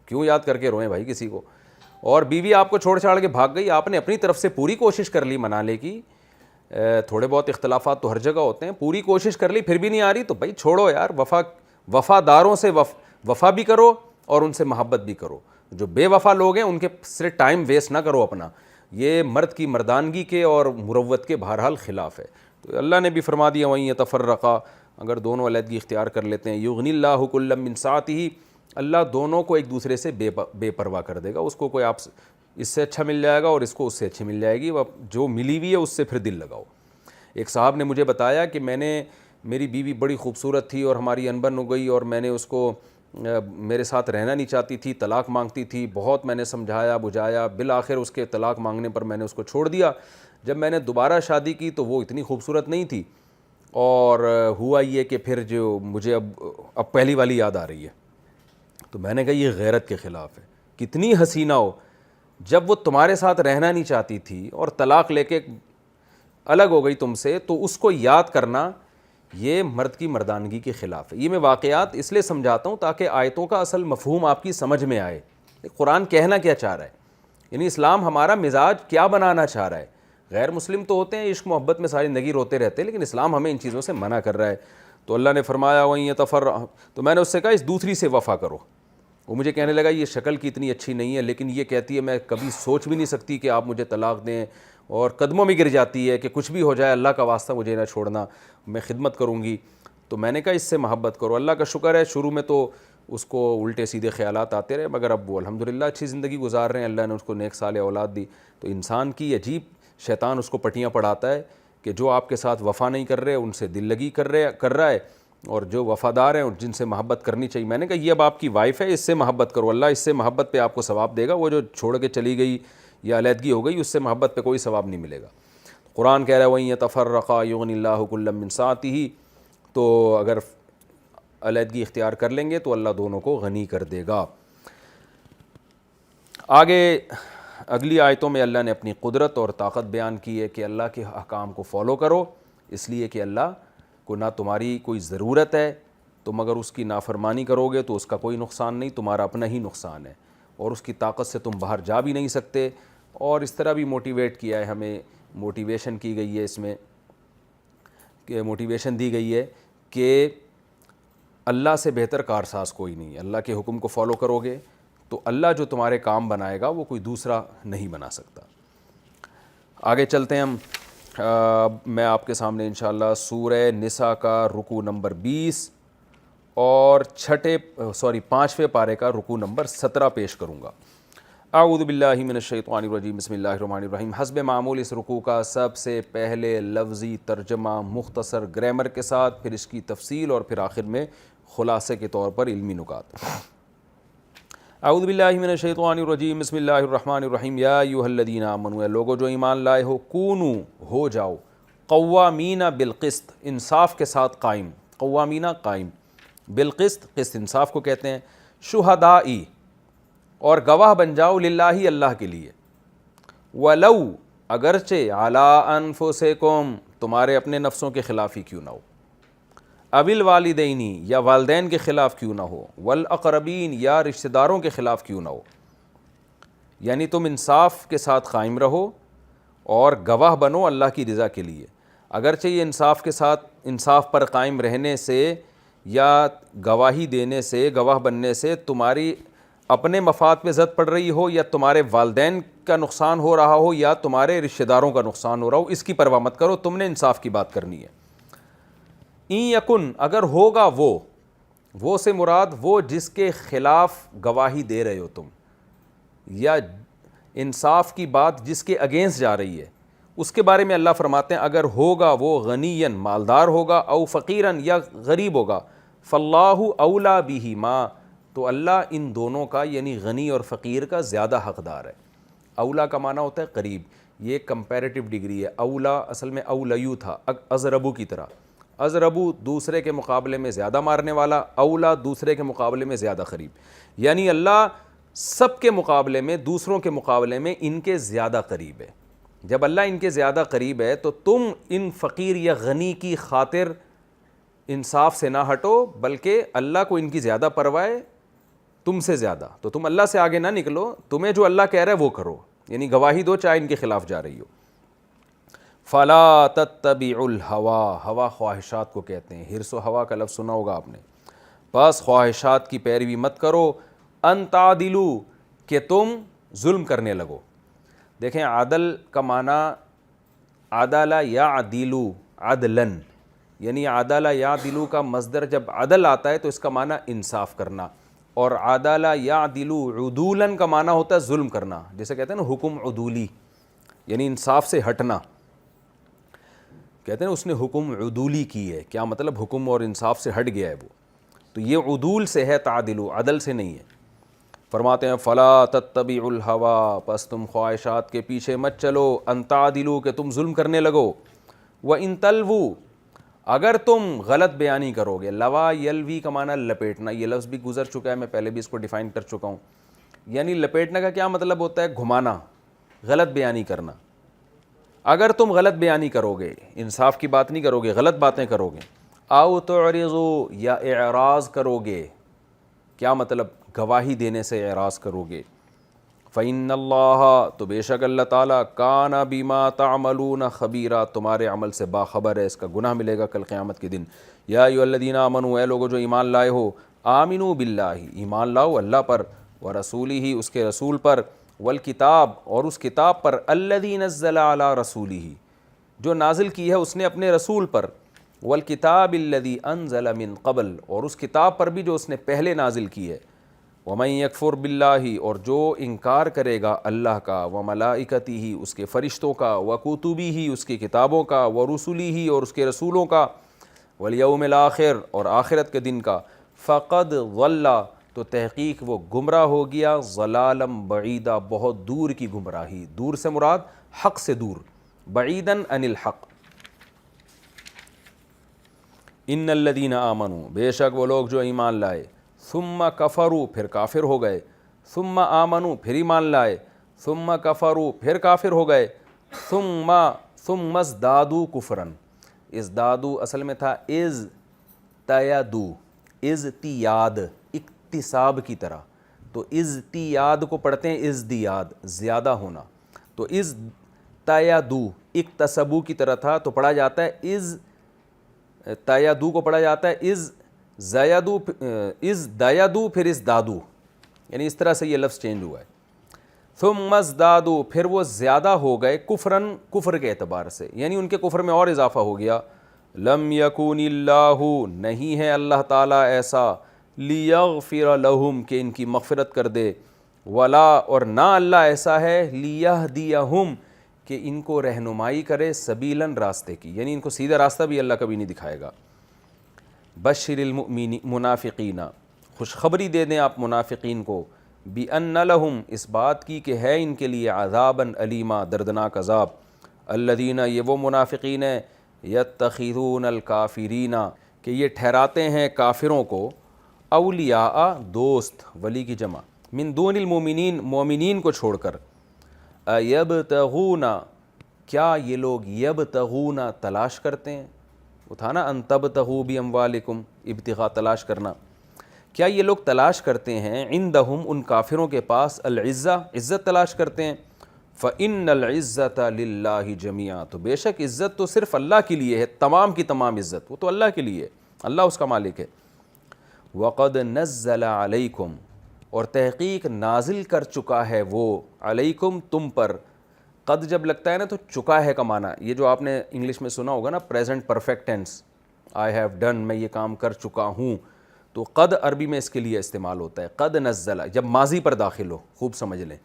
کیوں یاد کر کے روئیں بھائی کسی کو. اور بیوی آپ کو چھوڑ چھاڑ کے بھاگ گئی, آپ نے اپنی طرف سے پوری کوشش کر لی منانے کی, تھوڑے بہت اختلافات تو ہر جگہ ہوتے ہیں, پوری کوشش کر لی پھر بھی نہیں آ رہی, تو بھائی چھوڑو یار. وفاداروں سے وفا بھی کرو اور ان سے محبت بھی کرو. جو بے وفا لوگ ہیں ان کے صرف ٹائم ویسٹ نہ کرو اپنا, یہ مرد کی مردانگی کے اور مروت کے بہرحال خلاف ہے. تو اللہ نے بھی فرما دیا وَإِن يَتَفَرَّقَا, اگر دونوں علیحدگی اختیار کر لیتے ہیں, يُغْنِ اللَّهُ كُلًّا مِّن سَعَتِهِ, اللہ دونوں کو ایک دوسرے سے بے پرواہ کر دے گا. اس کو کوئی آپ اس سے اچھا مل جائے گا اور اس کو اس سے اچھی مل جائے گی, جو ملی ہوئی ہے اس سے پھر دل لگاؤ. ایک صاحب نے مجھے بتایا کہ میری بیوی بڑی خوبصورت تھی اور ہماری انبن ہو گئی, اور میں نے اس کو میرے ساتھ رہنا نہیں چاہتی تھی, طلاق مانگتی تھی, بہت میں نے سمجھایا بجھایا, بالآخر اس کے طلاق مانگنے پر میں نے اس کو چھوڑ دیا. جب میں نے دوبارہ شادی کی تو وہ اتنی خوبصورت نہیں تھی, اور ہوا یہ کہ پھر جو مجھے اب پہلی والی یاد آ رہی ہے. تو میں نے کہا یہ غیرت کے خلاف ہے. کتنی حسینہ ہو, جب وہ تمہارے ساتھ رہنا نہیں چاہتی تھی اور طلاق لے کے الگ ہو گئی تم سے, تو اس کو یاد کرنا یہ مرد کی مردانگی کے خلاف ہے. یہ میں واقعات اس لیے سمجھاتا ہوں تاکہ آیتوں کا اصل مفہوم آپ کی سمجھ میں آئے. قرآن کہنا کیا چاہ رہا ہے, یعنی اسلام ہمارا مزاج کیا بنانا چاہ رہا ہے. غیر مسلم تو ہوتے ہیں عشق محبت میں ساری زندگی روتے رہتے ہیں, لیکن اسلام ہمیں ان چیزوں سے منع کر رہا ہے. تو اللہ نے فرمایا وَإِن يَتَفَرَّقَا, تو میں نے اس سے کہا اس دوسری سے وفا کرو. وہ مجھے کہنے لگا یہ شکل کی اتنی اچھی نہیں ہے, لیکن یہ کہتی ہے میں کبھی سوچ بھی نہیں سکتی کہ آپ مجھے طلاق دیں, اور قدموں میں گر جاتی ہے کہ کچھ بھی ہو جائے اللہ کا واسطہ مجھے نہ چھوڑنا, میں خدمت کروں گی. تو میں نے کہا اس سے محبت کرو. اللہ کا شکر ہے شروع میں تو اس کو الٹے سیدھے خیالات آتے رہے, مگر اب وہ الحمدللہ اچھی زندگی گزار رہے ہیں, اللہ نے اس کو نیک صالح اولاد دی. تو انسان کی عجیب, شیطان اس کو پٹیاں پڑھاتا ہے کہ جو آپ کے ساتھ وفا نہیں کر رہے ان سے دل لگی کر رہا ہے, اور جو وفادار ہیں اور جن سے محبت کرنی چاہیے. میں نے کہا یہ اب آپ کی وائف ہے, اس سے محبت کرو, اللہ اس سے محبت پہ آپ کو ثواب دے گا. وہ جو چھوڑ کے چلی گئی یا علیحدگی ہو گئی اس سے محبت پہ کوئی ثواب نہیں ملے گا. قرآن کہہ رہا ہے وَإِن يَتَفَرَّقَا يُغْنِ اللَّهُ كُلًّا مِّن سَعَتِهِ, تو اگر علیحدگی اختیار کر لیں گے تو اللہ دونوں کو غنی کر دے گا. آگے اگلی آیتوں میں اللہ نے اپنی قدرت اور طاقت بیان کی ہے کہ اللہ کے احکام کو فالو کرو, اس لیے کہ اللہ کو نہ تمہاری کوئی ضرورت ہے, تم اگر اس کی نافرمانی کرو گے تو اس کا کوئی نقصان نہیں, تمہارا اپنا ہی نقصان ہے, اور اس کی طاقت سے تم باہر جا بھی نہیں سکتے. اور اس طرح بھی موٹیویٹ کیا ہے ہمیں, موٹیویشن کی گئی ہے اس میں, کہ موٹیویشن دی گئی ہے کہ اللہ سے بہتر کارساز کوئی نہیں ہے. اللہ کے حکم کو فالو کرو گے تو اللہ جو تمہارے کام بنائے گا وہ کوئی دوسرا نہیں بنا سکتا. آگے چلتے ہیں ہم. میں آپ کے سامنے انشاءاللہ سورہ نساء کا رکوع نمبر 20 اور 5ویں پارے کا رکوع نمبر 17 پیش کروں گا. اعوذ باللہ من الشیطان الرجیم, بسم اللہ الرحمن الرحیم. حسب معمول اس رکوع کا سب سے پہلے لفظی ترجمہ مختصر گرامر کے ساتھ, پھر اس کی تفصیل, اور پھر آخر میں خلاصے کے طور پر علمی نکات. اعوذ باللہ من الشیطان الرجیم, بسم اللہ الرحمن الرحیم. یا ایھا الذین آمنوا, اے لوگو جو ایمان لائے ہو, کونو ہو جاؤ, قوامین بالقسط, انصاف کے ساتھ قائم, قوامین قائم, بالقسط قسط انصاف کو کہتے ہیں, شہدائی اور گواہ بن جاؤ, للہ اللہ کے لیے, ولو اگرچہ, علی انفسکم تمہارے اپنے نفسوں کے خلاف ہی کیوں نہ ہو, اول والدینی یا والدین کے خلاف کیوں نہ ہو, والاقربین یا رشتہ داروں کے خلاف کیوں نہ ہو. یعنی تم انصاف کے ساتھ قائم رہو اور گواہ بنو اللہ کی رضا کے لیے. اگرچہ یہ انصاف کے ساتھ, انصاف پر قائم رہنے سے یا گواہی دینے سے, گواہ بننے سے تمہاری اپنے مفاد پہ زد پڑ رہی ہو, یا تمہارے والدین کا نقصان ہو رہا ہو, یا تمہارے رشتہ داروں کا نقصان ہو رہا ہو, اس کی پرواہ مت کرو, تم نے انصاف کی بات کرنی ہے. این یکن اگر ہوگا وہ سے مراد وہ جس کے خلاف گواہی دے رہے ہو تم، یا انصاف کی بات جس کے اگینسٹ جا رہی ہے، اس کے بارے میں اللہ فرماتے ہیں اگر ہوگا وہ غنیًا مالدار ہوگا، او فقیراً یا غریب ہوگا، فاللہ اولا بہما تو اللہ ان دونوں کا یعنی غنی اور فقیر کا زیادہ حقدار ہے۔ اولا کا معنی ہوتا ہے قریب، یہ ایک کمپیریٹیو ڈگری ہے۔ اولا اصل میں اولیو تھا، ازربو کی طرح، ازربو دوسرے کے مقابلے میں زیادہ مارنے والا، اولا دوسرے کے مقابلے میں زیادہ قریب، یعنی اللہ سب کے مقابلے میں، دوسروں کے مقابلے میں ان کے زیادہ قریب ہے۔ جب اللہ ان کے زیادہ قریب ہے تو تم ان فقیر یا غنی کی خاطر انصاف سے نہ ہٹو، بلکہ اللہ کو ان کی زیادہ پرواہ ہے تم سے زیادہ، تو تم اللہ سے آگے نہ نکلو، تمہیں جو اللہ کہہ رہا ہے وہ کرو، یعنی گواہی دو چاہے ان کے خلاف جا رہی ہو۔ فلا تتبعوا الہوا، ہوا خواہشات کو کہتے ہیں، حرص و ہوا کا لفظ سنا ہوگا آپ نے، بس خواہشات کی پیروی مت کرو، ان تعدلوا کہ تم ظلم کرنے لگو۔ دیکھیں عدل کا معنی عدل یعدل عدلاً، یعنی عدل یعدل کا مصدر جب عدل آتا ہے تو اس کا معنی انصاف کرنا، اور عدل یعدل عدولاً کا معنی ہوتا ہے ظلم کرنا، جیسے کہتے ہیں نا حکم عدولی، یعنی انصاف سے ہٹنا۔ کہتے ہیں اس نے حکم عدولی کی ہے، کیا مطلب حکم اور انصاف سے ہٹ گیا ہے وہ، تو یہ عدول سے ہے، تعدل عدل سے نہیں ہے۔ فرماتے ہیں فلا تتبعوا الہوا، پس تم خواہشات کے پیچھے مت چلو، ان تعدلوا کہ تم ظلم کرنے لگو، وَإِن تَلْوُوا اگر تم غلط بیانی کرو گے، لوا یلوی کا معنی لپیٹنا، یہ لفظ بھی گزر چکا ہے، میں پہلے بھی اس کو ڈیفائن کر چکا ہوں، یعنی لپیٹنے کا کیا مطلب ہوتا ہے؟ گھمانا، غلط بیانی کرنا۔ اگر تم غلط بیانی کرو گے، انصاف کی بات نہیں کرو گے، غلط باتیں کرو گے، او تعرضوا یا اعراض کرو گے، کیا مطلب؟ گواہی دینے سے اعراض کرو گے، فإن اللہ تو بے شک اللہ تعالیٰ کان بما تعملون خبیرا تمہارے عمل سے باخبر ہے، اس کا گناہ ملے گا کل قیامت کے دن۔ یا ایھا الذین آمنوا اے لوگو جو ایمان لائے ہو، آمنوا باللہ ایمان لاؤ اللہ پر، ورسولہ اس کے رسول پر، والکتاب اور اس کتاب پر، الذی نزل علی رسولہ جو نازل کی ہے اس نے اپنے رسول پر، والکتاب الذی انزل من قبل اور اس کتاب پر بھی جو اس نے پہلے نازل کی ہے، وَمَن يَكْفُرْ بِاللَّهِ اور جو انکار کرے گا اللہ کا، وَمَلَائِكَتِهِ اس کے فرشتوں کا، وَكُتُبِهِ اس کی کتابوں کا، وَرُسُلِهِ اور اس کے رسولوں کا، وَالْيَوْمِ الْآخِرِ اور آخرت کے دن کا، فَقَدْ ضَلَّ تو تحقیق وہ گمراہ ہو گیا، ضَلَالًا بَعِیدًا بہت دور کی گمراہی، دور سے مراد حق سے دور، بعیداً عن الحق۔ ان الذین آمنوا بے شک وہ لوگ جو ایمان لائے، ثم کفروا پھر کافر ہو گئے، ثم آمنوا پھر ایمان لائے، ثم کفروا پھر کافر ہو گئے، ثم ازدادوا کفرا، ازدادوا اصل میں تھا ازتیادوا، ازتیاد اکتساب کی طرح، تو ازتیاد کو پڑھتے ہیں ازدیاد زیادہ ہونا، تو ازتیادوا اکتسبوا کی طرح تھا تو پڑھا جاتا ہے تیادو کو پڑھا جاتا ہے زیادو، دیادو پھر ازدادو، یعنی اس طرح سے یہ لفظ چینج ہوا ہے۔ ثم ازدادو پھر وہ زیادہ ہو گئے، کفراً کفر کے اعتبار سے، یعنی ان کے کفر میں اور اضافہ ہو گیا۔ لم یکون اللہ نہیں ہے اللہ تعالیٰ ایسا، لیغفر لہم کہ ان کی مغفرت کر دے، ولا اور نہ اللہ ایسا ہے لیہدیہم کہ ان کو رہنمائی کرے، سبیلاً راستے کی، یعنی ان کو سیدھا راستہ بھی اللہ کبھی نہیں دکھائے گا۔ بشر المنافقین خوشخبری دے دیں آپ منافقین کو، بِأَنَّ لَهُمْ اس بات کی کہ ہے ان کے لیے عذاباً علیما دردناک عذاب، الذین یہ وہ منافقین ہیں، یتخذون الکافرین کہ یہ ٹھہراتے ہیں کافروں کو، اولیاء دوست، ولی کی جمع، من دون المومنین مومنین کو چھوڑ کر، ایبتغون کیا یہ لوگ یبتغون تلاش کرتے ہیں، وہ تھا نا ان تبتغوا باموالکم ابتغاء تلاش کرنا، کیا یہ لوگ تلاش کرتے ہیں عندہم ان کافروں کے پاس العزہ عزت تلاش کرتے ہیں، فإن العزة للہ جمیعا تو بے شک عزت تو صرف اللہ کے لیے ہے، تمام کی تمام عزت وہ تو اللہ کے لیے ہے، اللہ اس کا مالک ہے۔ وقد نزل علیکم اور تحقیق نازل کر چکا ہے وہ، علیکم تم پر، قد جب لگتا ہے نا تو چکا ہے کا معنی، یہ جو آپ نے انگلش میں سنا ہوگا نا present perfect tense, I have done, میں یہ کام کر چکا ہوں. تو قد عربی میں اس کے لیے استعمال ہوتا ہے. قد نزل جب ماضی پر داخل ہو، خوب سمجھ لیں.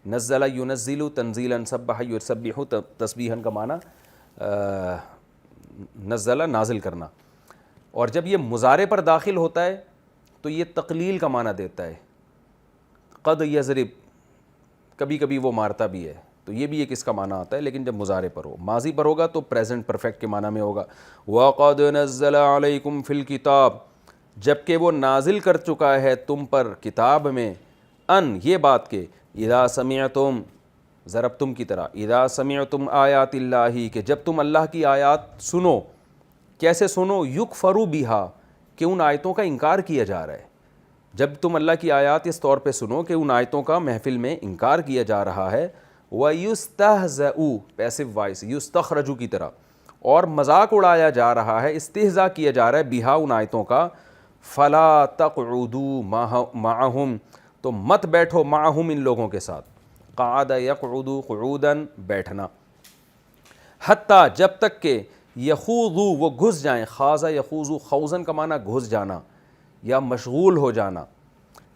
نزل ینزل تنزیلا، سبح یسبح تسبیحا کا معنی نزل نازل کرنا. اور جب یہ مضارع پر داخل ہوتا ہے تو یہ تقلیل کا معنی دیتا ہے. قد یضرب، کبھی کبھی وہ مارتا بھی ہے، تو یہ بھی ایک اس کا معنی آتا ہے، لیکن جب مضارع پر ہو. ماضی پر ہوگا تو پریزنٹ پرفیکٹ کے معنی میں ہوگا. وَقَدْ نَزَّلَ عَلَيْكُمْ فِي الْكِتَابِ، جبکہ وہ نازل کر چکا ہے تم پر کتاب میں، ان یہ بات کہ اذا سمعتم، ضربتم کی طرح، اذا سمعتم آیات اللہ، کہ جب تم اللہ کی آیات سنو. کیسے سنو؟ یکفروا بہا، کہ ان آیتوں کا انکار کیا جا رہا ہے. جب تم اللہ کی آیات اس طور پہ سنو کہ ان آیتوں کا محفل میں انکار کیا جا رہا ہے. وَيُسْتَهْزَأُ پیسو وائس، یستخرجو کی طرح، اور مذاق اڑایا جا رہا ہے، استہزاء کیا جا رہا ہے بہا ان آیتوں کا. فَلَا تَقْعُدُوا مَعَهُمْ، تو مت بیٹھو معہم ان لوگوں کے ساتھ. قعد یقعد قعوداً بیٹھنا. حتیٰ جب تک کہ یخوضوا وہ گھس جائیں. خاض یخوض خوضاً کا معنی گھس جانا یا مشغول ہو جانا،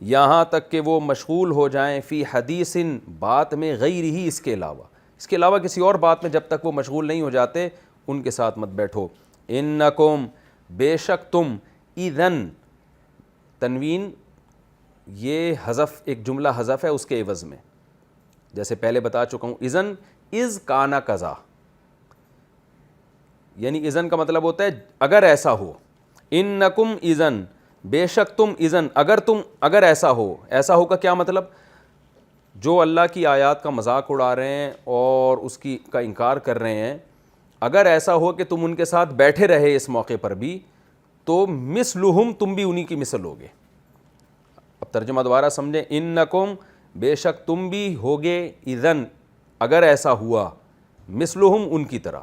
یہاں تک کہ وہ مشغول ہو جائیں فی حدیث بات میں، غیر ہی اس کے علاوہ کسی اور بات میں جب تک وہ مشغول نہیں ہو جاتے ان کے ساتھ مت بیٹھو. انکم بے شک تم، اذن تنوین یہ حذف، ایک جملہ حذف ہے اس کے عوض میں، جیسے پہلے بتا چکا ہوں. اذن از کانا کذا، یعنی اذن کا مطلب ہوتا ہے اگر ایسا ہو. انکم اذن بے شک تم، اذن اگر ایسا ہو. ایسا ہو کا کیا مطلب؟ جو اللہ کی آیات کا مذاق اڑا رہے ہیں اور اس کی کا انکار کر رہے ہیں، اگر ایسا ہو کہ تم ان کے ساتھ بیٹھے رہے اس موقع پر بھی، تو مثلہم تم بھی انہی کی مثل ہوگے. اب ترجمہ دوبارہ سمجھیں. انکم بے شک تم بھی ہوگے، اذن اگر ایسا ہوا، مثلہم ان کی طرح،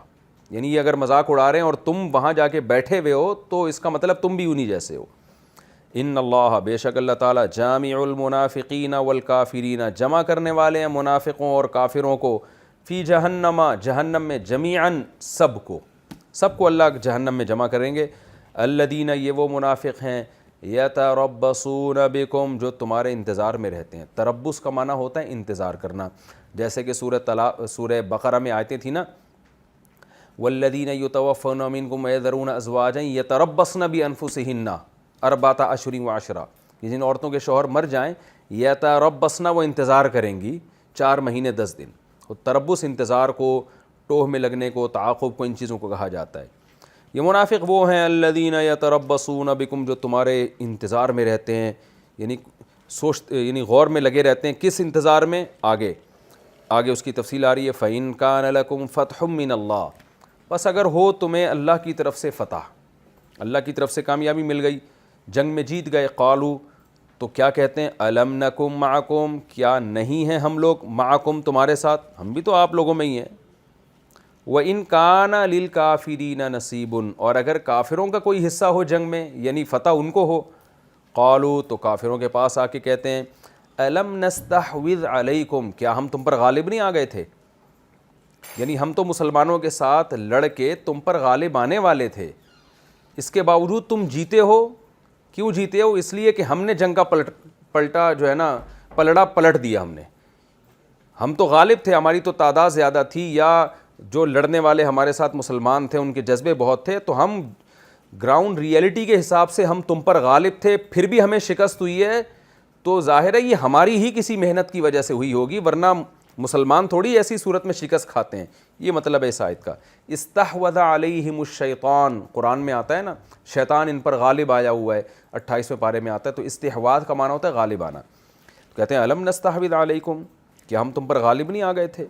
یعنی یہ اگر مذاق اڑا رہے ہیں اور تم وہاں جا کے بیٹھے ہوئے ہو تو اس کا مطلب تم بھی انہی جیسے ہو. ان اللہ بے شک اللہ تعالیٰ جامع المنافقین والکافرین جمع کرنے والے ہیں منافقوں اور کافروں کو، فی جہنم جہنم میں، جمیعاً سب کو اللہ جہنم میں جمع کریں گے. الذین یہ وہ منافق ہیں، یتربصون بکم جو تمہارے انتظار میں رہتے ہیں. تربص کا معنی ہوتا ہے انتظار کرنا، جیسے کہ سورہ بقرہ میں آیتیں تھیں نا، والذین یتوفون منکم ویذرون ازواجا یتربصن بانفسہن اربعۃ اشہر وعشرا، کہ جن عورتوں کے شوہر مر جائیں، یتربصن وہ انتظار کریں گی 4 مہینے 10 دن. تربص انتظار کو، ٹوہ میں لگنے کو، تعاقب کو، ان چیزوں کو کہا جاتا ہے. یہ منافق وہ ہیں الذین یتربصون بکم جو تمہارے انتظار میں رہتے ہیں، یعنی غور میں لگے رہتے ہیں. کس انتظار میں؟ آگے اس کی تفصیل آ رہی ہے. فَإِن كَانَ لَكُمْ فَتْحٌ مِّنَ اللَّهِ، بس اگر ہو تمہیں اللہ کی طرف سے فتح، اللہ کی طرف سے کامیابی مل گئی، جنگ میں جیت گئے. قالوا تو کیا کہتے ہیں؟ الم نکم معکم، کیا نہیں ہیں ہم لوگ معکم تمہارے ساتھ، ہم بھی تو آپ لوگوں میں ہی ہیں. وَإِن كَانَ لِلْكَافِرِينَ نَصِيبٌ، اور اگر کافروں کا کوئی حصہ ہو جنگ میں، یعنی فتح ان کو ہو. قالوا تو کافروں کے پاس آ کے کہتے ہیں الم نستحوذ علیکم، کیا ہم تم پر غالب نہیں آ گئے تھے؟ یعنی ہم تو مسلمانوں کے ساتھ لڑ کے تم پر غالب آنے والے تھے، اس کے باوجود تم جیتے ہو. کیوں جیتے ہو؟ اس لیے کہ ہم نے جنگ کا پلٹا جو ہے نا، پلڑا پلٹ دیا ہم نے. ہم تو غالب تھے، ہماری تو تعداد زیادہ تھی، یا جو لڑنے والے ہمارے ساتھ مسلمان تھے ان کے جذبے بہت تھے، تو ہم گراؤنڈ ریئلٹی کے حساب سے ہم تم پر غالب تھے، پھر بھی ہمیں شکست ہوئی ہے. تو ظاہر ہے یہ ہماری ہی کسی محنت کی وجہ سے ہوئی ہوگی، ورنہ مسلمان تھوڑی ایسی صورت میں شکست کھاتے ہیں. یہ مطلب ہے اس آیت کا. استحوذ علیہم الشیطان، قرآن میں آتا ہے نا، شیطان ان پر غالب آیا ہوا ہے، 28ویں پارے میں آتا ہے. تو استحواذ کا معنی ہوتا ہے غالب آنا. کہتے ہیں الم نستحوذ علیکم، کہ ہم تم پر غالب نہیں آ گئے تھے.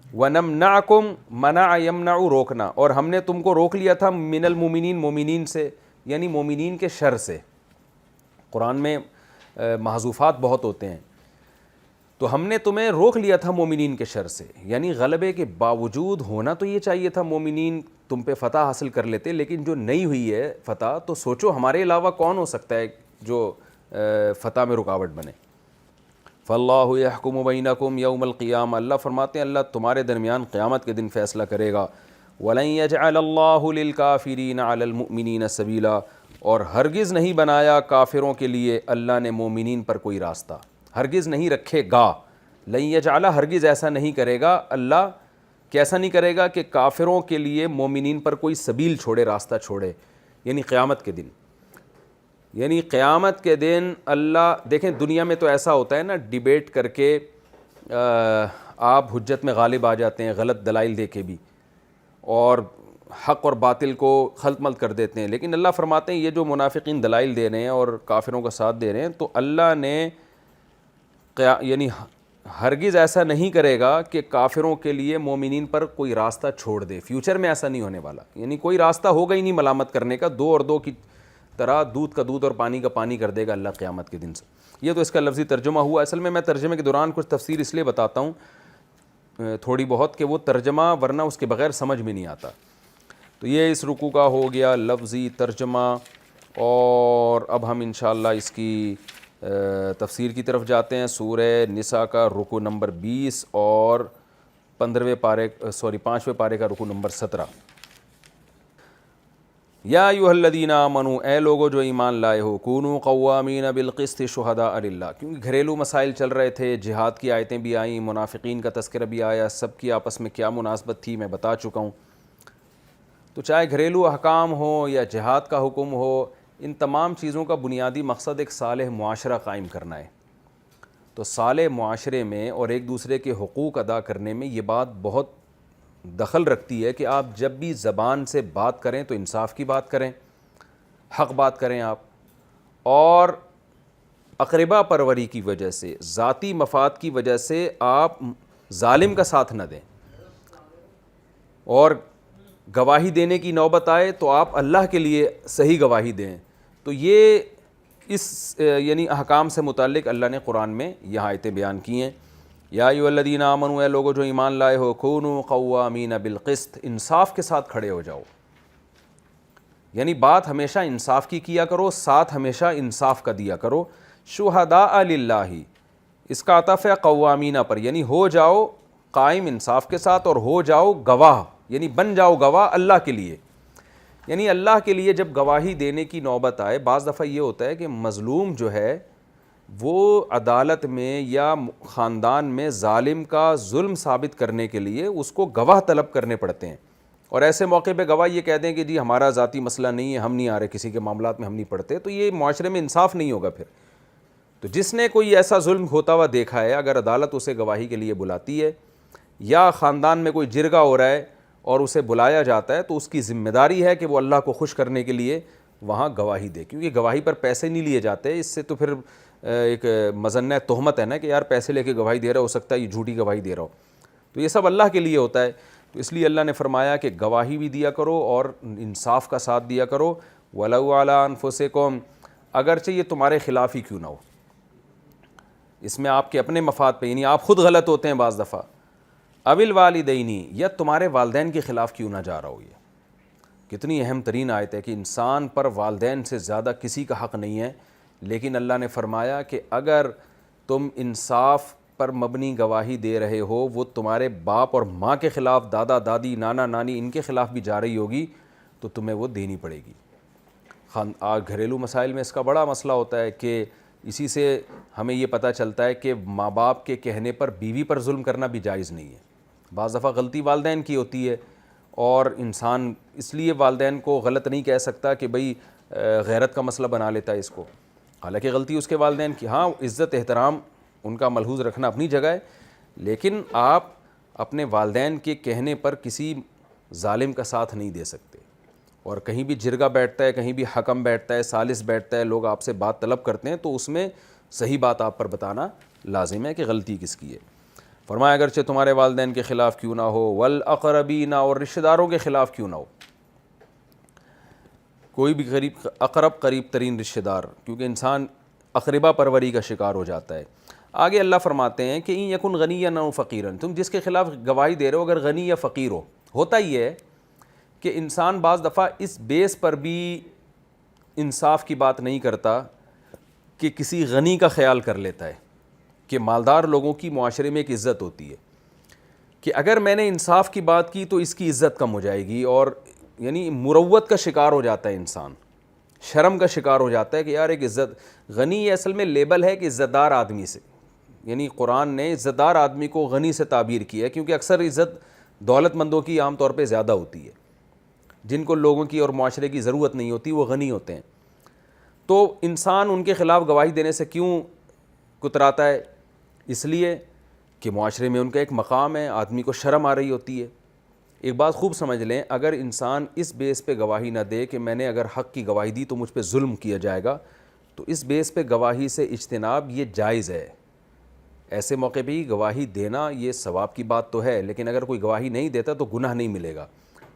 وَنَمْنَعْكُمْ منع یمنع روکنا، اور ہم نے تم کو روک لیا تھا من المؤمنین مومنین سے، یعنی مومنین کے شر سے. قرآن میں محذوفات بہت ہوتے ہیں. تو ہم نے تمہیں روک لیا تھا مومنین کے شر سے، یعنی غلبے کے باوجود ہونا تو یہ چاہیے تھا مومنین تم پہ فتح حاصل کر لیتے، لیکن جو نہیں ہوئی ہے فتح، تو سوچو ہمارے علاوہ کون ہو سکتا ہے جو فتح میں رکاوٹ بنے. فاللہ یحکم بینکم یوم القیامہ، اللہ فرماتے ہیں اللہ تمہارے درمیان قیامت کے دن فیصلہ کرے گا. وَلَن يَجْعَلَ اللَّهُ لِلْكَافِرِينَ عَلَى الْمُؤْمِنِينَ سَبِيلًا، اور ہرگز نہیں بنایا کافروں کے لیے اللہ نے مومنین پر کوئی راستہ، ہرگز نہیں رکھے گا. لن یجعل، ہرگز ایسا نہیں کرے گا اللہ، کیسا نہیں کرے گا کہ کافروں کے لیے مومنین پر کوئی سبیل چھوڑے، راستہ چھوڑے. یعنی قیامت کے دن، یعنی قیامت کے دن اللہ، دیکھیں دنیا میں تو ایسا ہوتا ہے نا، ڈیبیٹ کر کے آپ حجت میں غالب آ جاتے ہیں، غلط دلائل دے کے بھی، اور حق اور باطل کو خلط ملط کر دیتے ہیں. لیکن اللہ فرماتے ہیں یہ جو منافقین دلائل دے رہے ہیں اور کافروں کا ساتھ دے رہے ہیں، تو اللہ نے یعنی ہرگز ایسا نہیں کرے گا کہ کافروں کے لیے مومنین پر کوئی راستہ چھوڑ دے. فیوچر میں ایسا نہیں ہونے والا، یعنی کوئی راستہ ہوگا ہی نہیں ملامت کرنے کا. دو اور دو کی طرح دودھ کا دودھ اور پانی کا پانی کر دے گا اللہ قیامت کے دن سے. یہ تو اس کا لفظی ترجمہ ہوا. اصل میں ترجمے کے دوران کچھ تفسیر اس لیے بتاتا ہوں تھوڑی بہت، کہ وہ ترجمہ ورنہ اس کے بغیر سمجھ میں نہیں آتا. تو یہ اس رکوع کا ہو گیا لفظی ترجمہ، اور اب ہم انشاءاللہ اس کی تفسیر کی طرف جاتے ہیں. سورہ نساء کا رکوع نمبر 20 اور 5ویں پارے کا رکوع نمبر 17. یا ایھا الذین آمنوا، اے لوگو جو ایمان لائے ہو، کونوا قوامین بالقسط شہداء للہ. کیونکہ گھریلو مسائل چل رہے تھے، جہاد کی آیتیں بھی آئیں، منافقین کا تذکرہ بھی آیا، سب کی آپس میں کیا مناسبت تھی میں بتا چکا ہوں. تو چاہے گھریلو احکام ہو یا جہاد کا حکم ہو، ان تمام چیزوں کا بنیادی مقصد ایک صالح معاشرہ قائم کرنا ہے. تو صالح معاشرے میں اور ایک دوسرے کے حقوق ادا کرنے میں یہ بات بہت دخل رکھتی ہے کہ آپ جب بھی زبان سے بات کریں تو انصاف کی بات کریں، حق بات کریں آپ، اور اقربا پروری کی وجہ سے، ذاتی مفاد کی وجہ سے آپ ظالم کا ساتھ نہ دیں. اور گواہی دینے کی نوبت آئے تو آپ اللہ کے لیے صحیح گواہی دیں. تو یہ اس یعنی احکام سے متعلق اللہ نے قرآن میں یہ آیتیں بیان کی ہیں. یا ایھا الذین آمنوا، اے لوگو جو ایمان لائے ہو، کونوا قوامین بالقسط، انصاف کے ساتھ کھڑے ہو جاؤ. یعنی بات ہمیشہ انصاف کی کیا کرو، ساتھ ہمیشہ انصاف کا دیا کرو. شہداء للہ، اس کا عطف ہے قوامینہ پر، یعنی ہو جاؤ قائم انصاف کے ساتھ، اور ہو جاؤ گواہ، یعنی بن جاؤ گواہ اللہ کے لیے. یعنی اللہ کے لیے جب گواہی دینے کی نوبت آئے، بعض دفعہ یہ ہوتا ہے کہ مظلوم جو ہے وہ عدالت میں یا خاندان میں ظالم کا ظلم ثابت کرنے کے لیے اس کو گواہ طلب کرنے پڑتے ہیں، اور ایسے موقع پہ گواہ یہ کہہ دیں کہ جی ہمارا ذاتی مسئلہ نہیں ہے، ہم نہیں آ رہے کسی کے معاملات میں، ہم نہیں پڑھتے. تو یہ معاشرے میں انصاف نہیں ہوگا پھر. تو جس نے کوئی ایسا ظلم ہوتا ہوا دیکھا ہے، اگر عدالت اسے گواہی کے لیے بلاتی ہے، یا خاندان میں کوئی جرگہ ہو رہا ہے اور اسے بلایا جاتا ہے، تو اس کی ذمہ داری ہے کہ وہ اللہ کو خوش کرنے کے لیے وہاں گواہی دے. کیونکہ گواہی پر پیسے نہیں لیے جاتے، اس سے تو پھر ایک مظنہ تہمت ہے نا کہ یار پیسے لے کے گواہی دے رہا، ہو سکتا ہے یہ جھوٹی گواہی دے رہا ہو. تو یہ سب اللہ کے لیے ہوتا ہے. تو اس لیے اللہ نے فرمایا کہ گواہی بھی دیا کرو اور انصاف کا ساتھ دیا کرو. وَلَوْ عَلَىٰ أَنفُسِكُمْ، اگرچہ یہ تمہارے خلاف ہی کیوں نہ ہو. اس میں آپ کے اپنے مفاد پہ، یعنی آپ خود غلط ہوتے ہیں بعض دفعہ. اَوِ الْوَالِدَيْنِ، یا تمہارے والدین کے خلاف کیوں نہ جا رہا ہو. یہ کتنی اہم ترین آیت ہے کہ انسان پر والدین سے زیادہ کسی کا حق نہیں ہے. لیکن اللہ نے فرمایا کہ اگر تم انصاف پر مبنی گواہی دے رہے ہو، وہ تمہارے باپ اور ماں کے خلاف، دادا دادی نانا نانی ان کے خلاف بھی جا رہی ہوگی، تو تمہیں وہ دینی پڑے گی. گھریلو مسائل میں اس کا بڑا مسئلہ ہوتا ہے کہ اسی سے ہمیں یہ پتہ چلتا ہے کہ ماں باپ کے کہنے پر بیوی پر ظلم کرنا بھی جائز نہیں ہے. بعض دفعہ غلطی والدین کی ہوتی ہے، اور انسان اس لیے والدین کو غلط نہیں کہہ سکتا کہ بھئی غیرت کا مسئلہ بنا لیتا ہے اس کو، حالانکہ غلطی اس کے والدین کی. ہاں عزت احترام ان کا ملحوظ رکھنا اپنی جگہ ہے، لیکن آپ اپنے والدین کے کہنے پر کسی ظالم کا ساتھ نہیں دے سکتے. اور کہیں بھی جرگہ بیٹھتا ہے، کہیں بھی حکم بیٹھتا ہے، ثالث بیٹھتا ہے، لوگ آپ سے بات طلب کرتے ہیں، تو اس میں صحیح بات آپ پر بتانا لازم ہے کہ غلطی کس کی ہے. فرمایا اگرچہ تمہارے والدین کے خلاف کیوں نہ ہو، والاقربین، اور رشتہ داروں کے خلاف کیوں نہ ہو. کوئی بھی قریب ترین رشتہ دار، کیونکہ انسان اقربا پروری کا شکار ہو جاتا ہے. آگے اللہ فرماتے ہیں کہ ان یکن غنیا او فقیرا، تم جس کے خلاف گواہی دے رہے ہو اگر غنی یا فقیر ہو. ہوتا یہ ہے کہ انسان بعض دفعہ اس بیس پر بھی انصاف کی بات نہیں کرتا کہ کسی غنی کا خیال کر لیتا ہے، کہ مالدار لوگوں کی معاشرے میں ایک عزت ہوتی ہے کہ اگر میں نے انصاف کی بات کی تو اس کی عزت کم ہو جائے گی، اور یعنی مروت کا شکار ہو جاتا ہے انسان، شرم کا شکار ہو جاتا ہے کہ یار ایک عزت، غنی یہ اصل میں لیبل ہے کہ عزت دار آدمی سے، یعنی قرآن نے عزت دار آدمی کو غنی سے تعبیر کیا ہے، کیونکہ اکثر عزت دولت مندوں کی عام طور پہ زیادہ ہوتی ہے، جن کو لوگوں کی اور معاشرے کی ضرورت نہیں ہوتی وہ غنی ہوتے ہیں۔ تو انسان ان کے خلاف گواہی دینے سے کیوں کتراتا ہے؟ اس لیے کہ معاشرے میں ان کا ایک مقام ہے، آدمی کو شرم آ رہی ہوتی ہے۔ ایک بات خوب سمجھ لیں، اگر انسان اس بیس پہ گواہی نہ دے کہ میں نے اگر حق کی گواہی دی تو مجھ پہ ظلم کیا جائے گا، تو اس بیس پہ گواہی سے اجتناب یہ جائز ہے۔ ایسے موقع پہ ہی گواہی دینا یہ ثواب کی بات تو ہے، لیکن اگر کوئی گواہی نہیں دیتا تو گناہ نہیں ملے گا،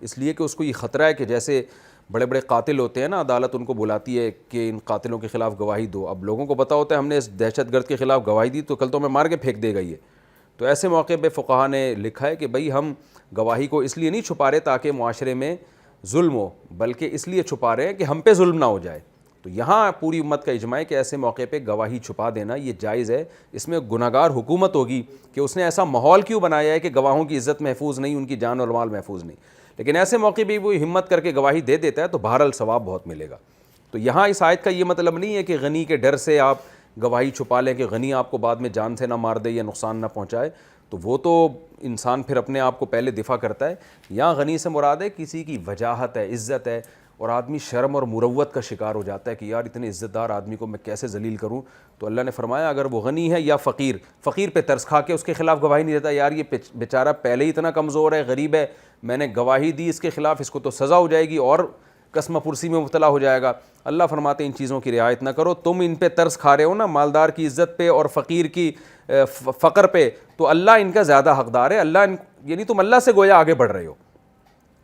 اس لیے کہ اس کو یہ خطرہ ہے کہ جیسے بڑے بڑے قاتل ہوتے ہیں نا، عدالت ان کو بلاتی ہے کہ ان قاتلوں کے خلاف گواہی دو، اب لوگوں کو پتہ ہوتا ہے ہم نے اس دہشت گرد کے خلاف گواہی دی تو کل تو ہمیں مار کے پھینک دے گا یہ، تو ایسے موقع پہ فقہا نے لکھا ہے کہ بھئی ہم گواہی کو اس لیے نہیں چھپا رہے تاکہ معاشرے میں ظلم ہو، بلکہ اس لیے چھپا رہے ہیں کہ ہم پہ ظلم نہ ہو جائے۔ تو یہاں پوری امت کا اجماع ہے کہ ایسے موقع پہ گواہی چھپا دینا یہ جائز ہے۔ اس میں گناہگار حکومت ہوگی کہ اس نے ایسا ماحول کیوں بنایا ہے کہ گواہوں کی عزت محفوظ نہیں، ان کی جان اور مال محفوظ نہیں، لیکن ایسے موقع پہ وہ ہمت کر کے گواہی دے دیتا ہے تو بہرحال ثواب بہت ملے گا۔ تو یہاں اس آیت کا یہ مطلب نہیں ہے کہ غنی کے ڈر سے آپ گواہی چھپا لیں کہ غنی آپ کو بعد میں جان سے نہ مار دے یا نقصان نہ پہنچائے، تو وہ تو انسان پھر اپنے آپ کو پہلے دفاع کرتا ہے۔ یہاں غنی سے مراد ہے کسی کی وجاہت ہے، عزت ہے، اور آدمی شرم اور مروت کا شکار ہو جاتا ہے کہ یار اتنے عزت دار آدمی کو میں کیسے ذلیل کروں، تو اللہ نے فرمایا اگر وہ غنی ہے یا فقیر، فقیر پہ ترس کھا کے اس کے خلاف گواہی نہیں دیتا، یار یہ بیچارہ پہلے ہی اتنا کمزور ہے، غریب ہے، میں نے گواہی دی اس کے خلاف، اس کو تو سزا ہو جائے گی اور قسم پرسی میں مبتلا ہو جائے گا۔ اللہ فرماتے ہیں ان چیزوں کی رعایت نہ کرو، تم ان پہ ترس کھا رہے ہو نا، مالدار کی عزت پہ اور فقیر کی فقر پہ، تو اللہ ان کا زیادہ حقدار ہے، اللہ یعنی تم اللہ سے گویا آگے بڑھ رہے ہو۔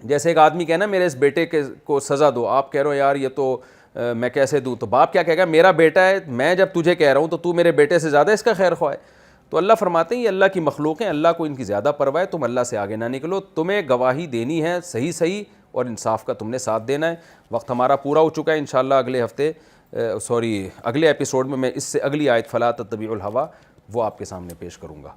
جیسے ایک آدمی کہنا میرے اس بیٹے کو سزا دو، آپ کہہ رہے ہو یار یہ تو میں کیسے دوں، تو باپ کیا کہے گا میرا بیٹا ہے، میں جب تجھے کہہ رہا ہوں تو میرے بیٹے سے زیادہ اس کا خیر خواہ ہے۔ تو اللہ فرماتے ہیں یہ اللہ کی مخلوق ہیں، اللہ کو ان کی زیادہ پرواہ ہے، تم اللہ سے آگے نہ نکلو، تمہیں گواہی دینی ہے صحیح اور انصاف کا تم نے ساتھ دینا ہے۔ وقت ہمارا پورا ہو چکا ہے، انشاءاللہ اگلے ایپیسوڈ میں اس سے اگلی آیت فلا تتبعوا الہویٰ وہ آپ کے سامنے پیش کروں گا۔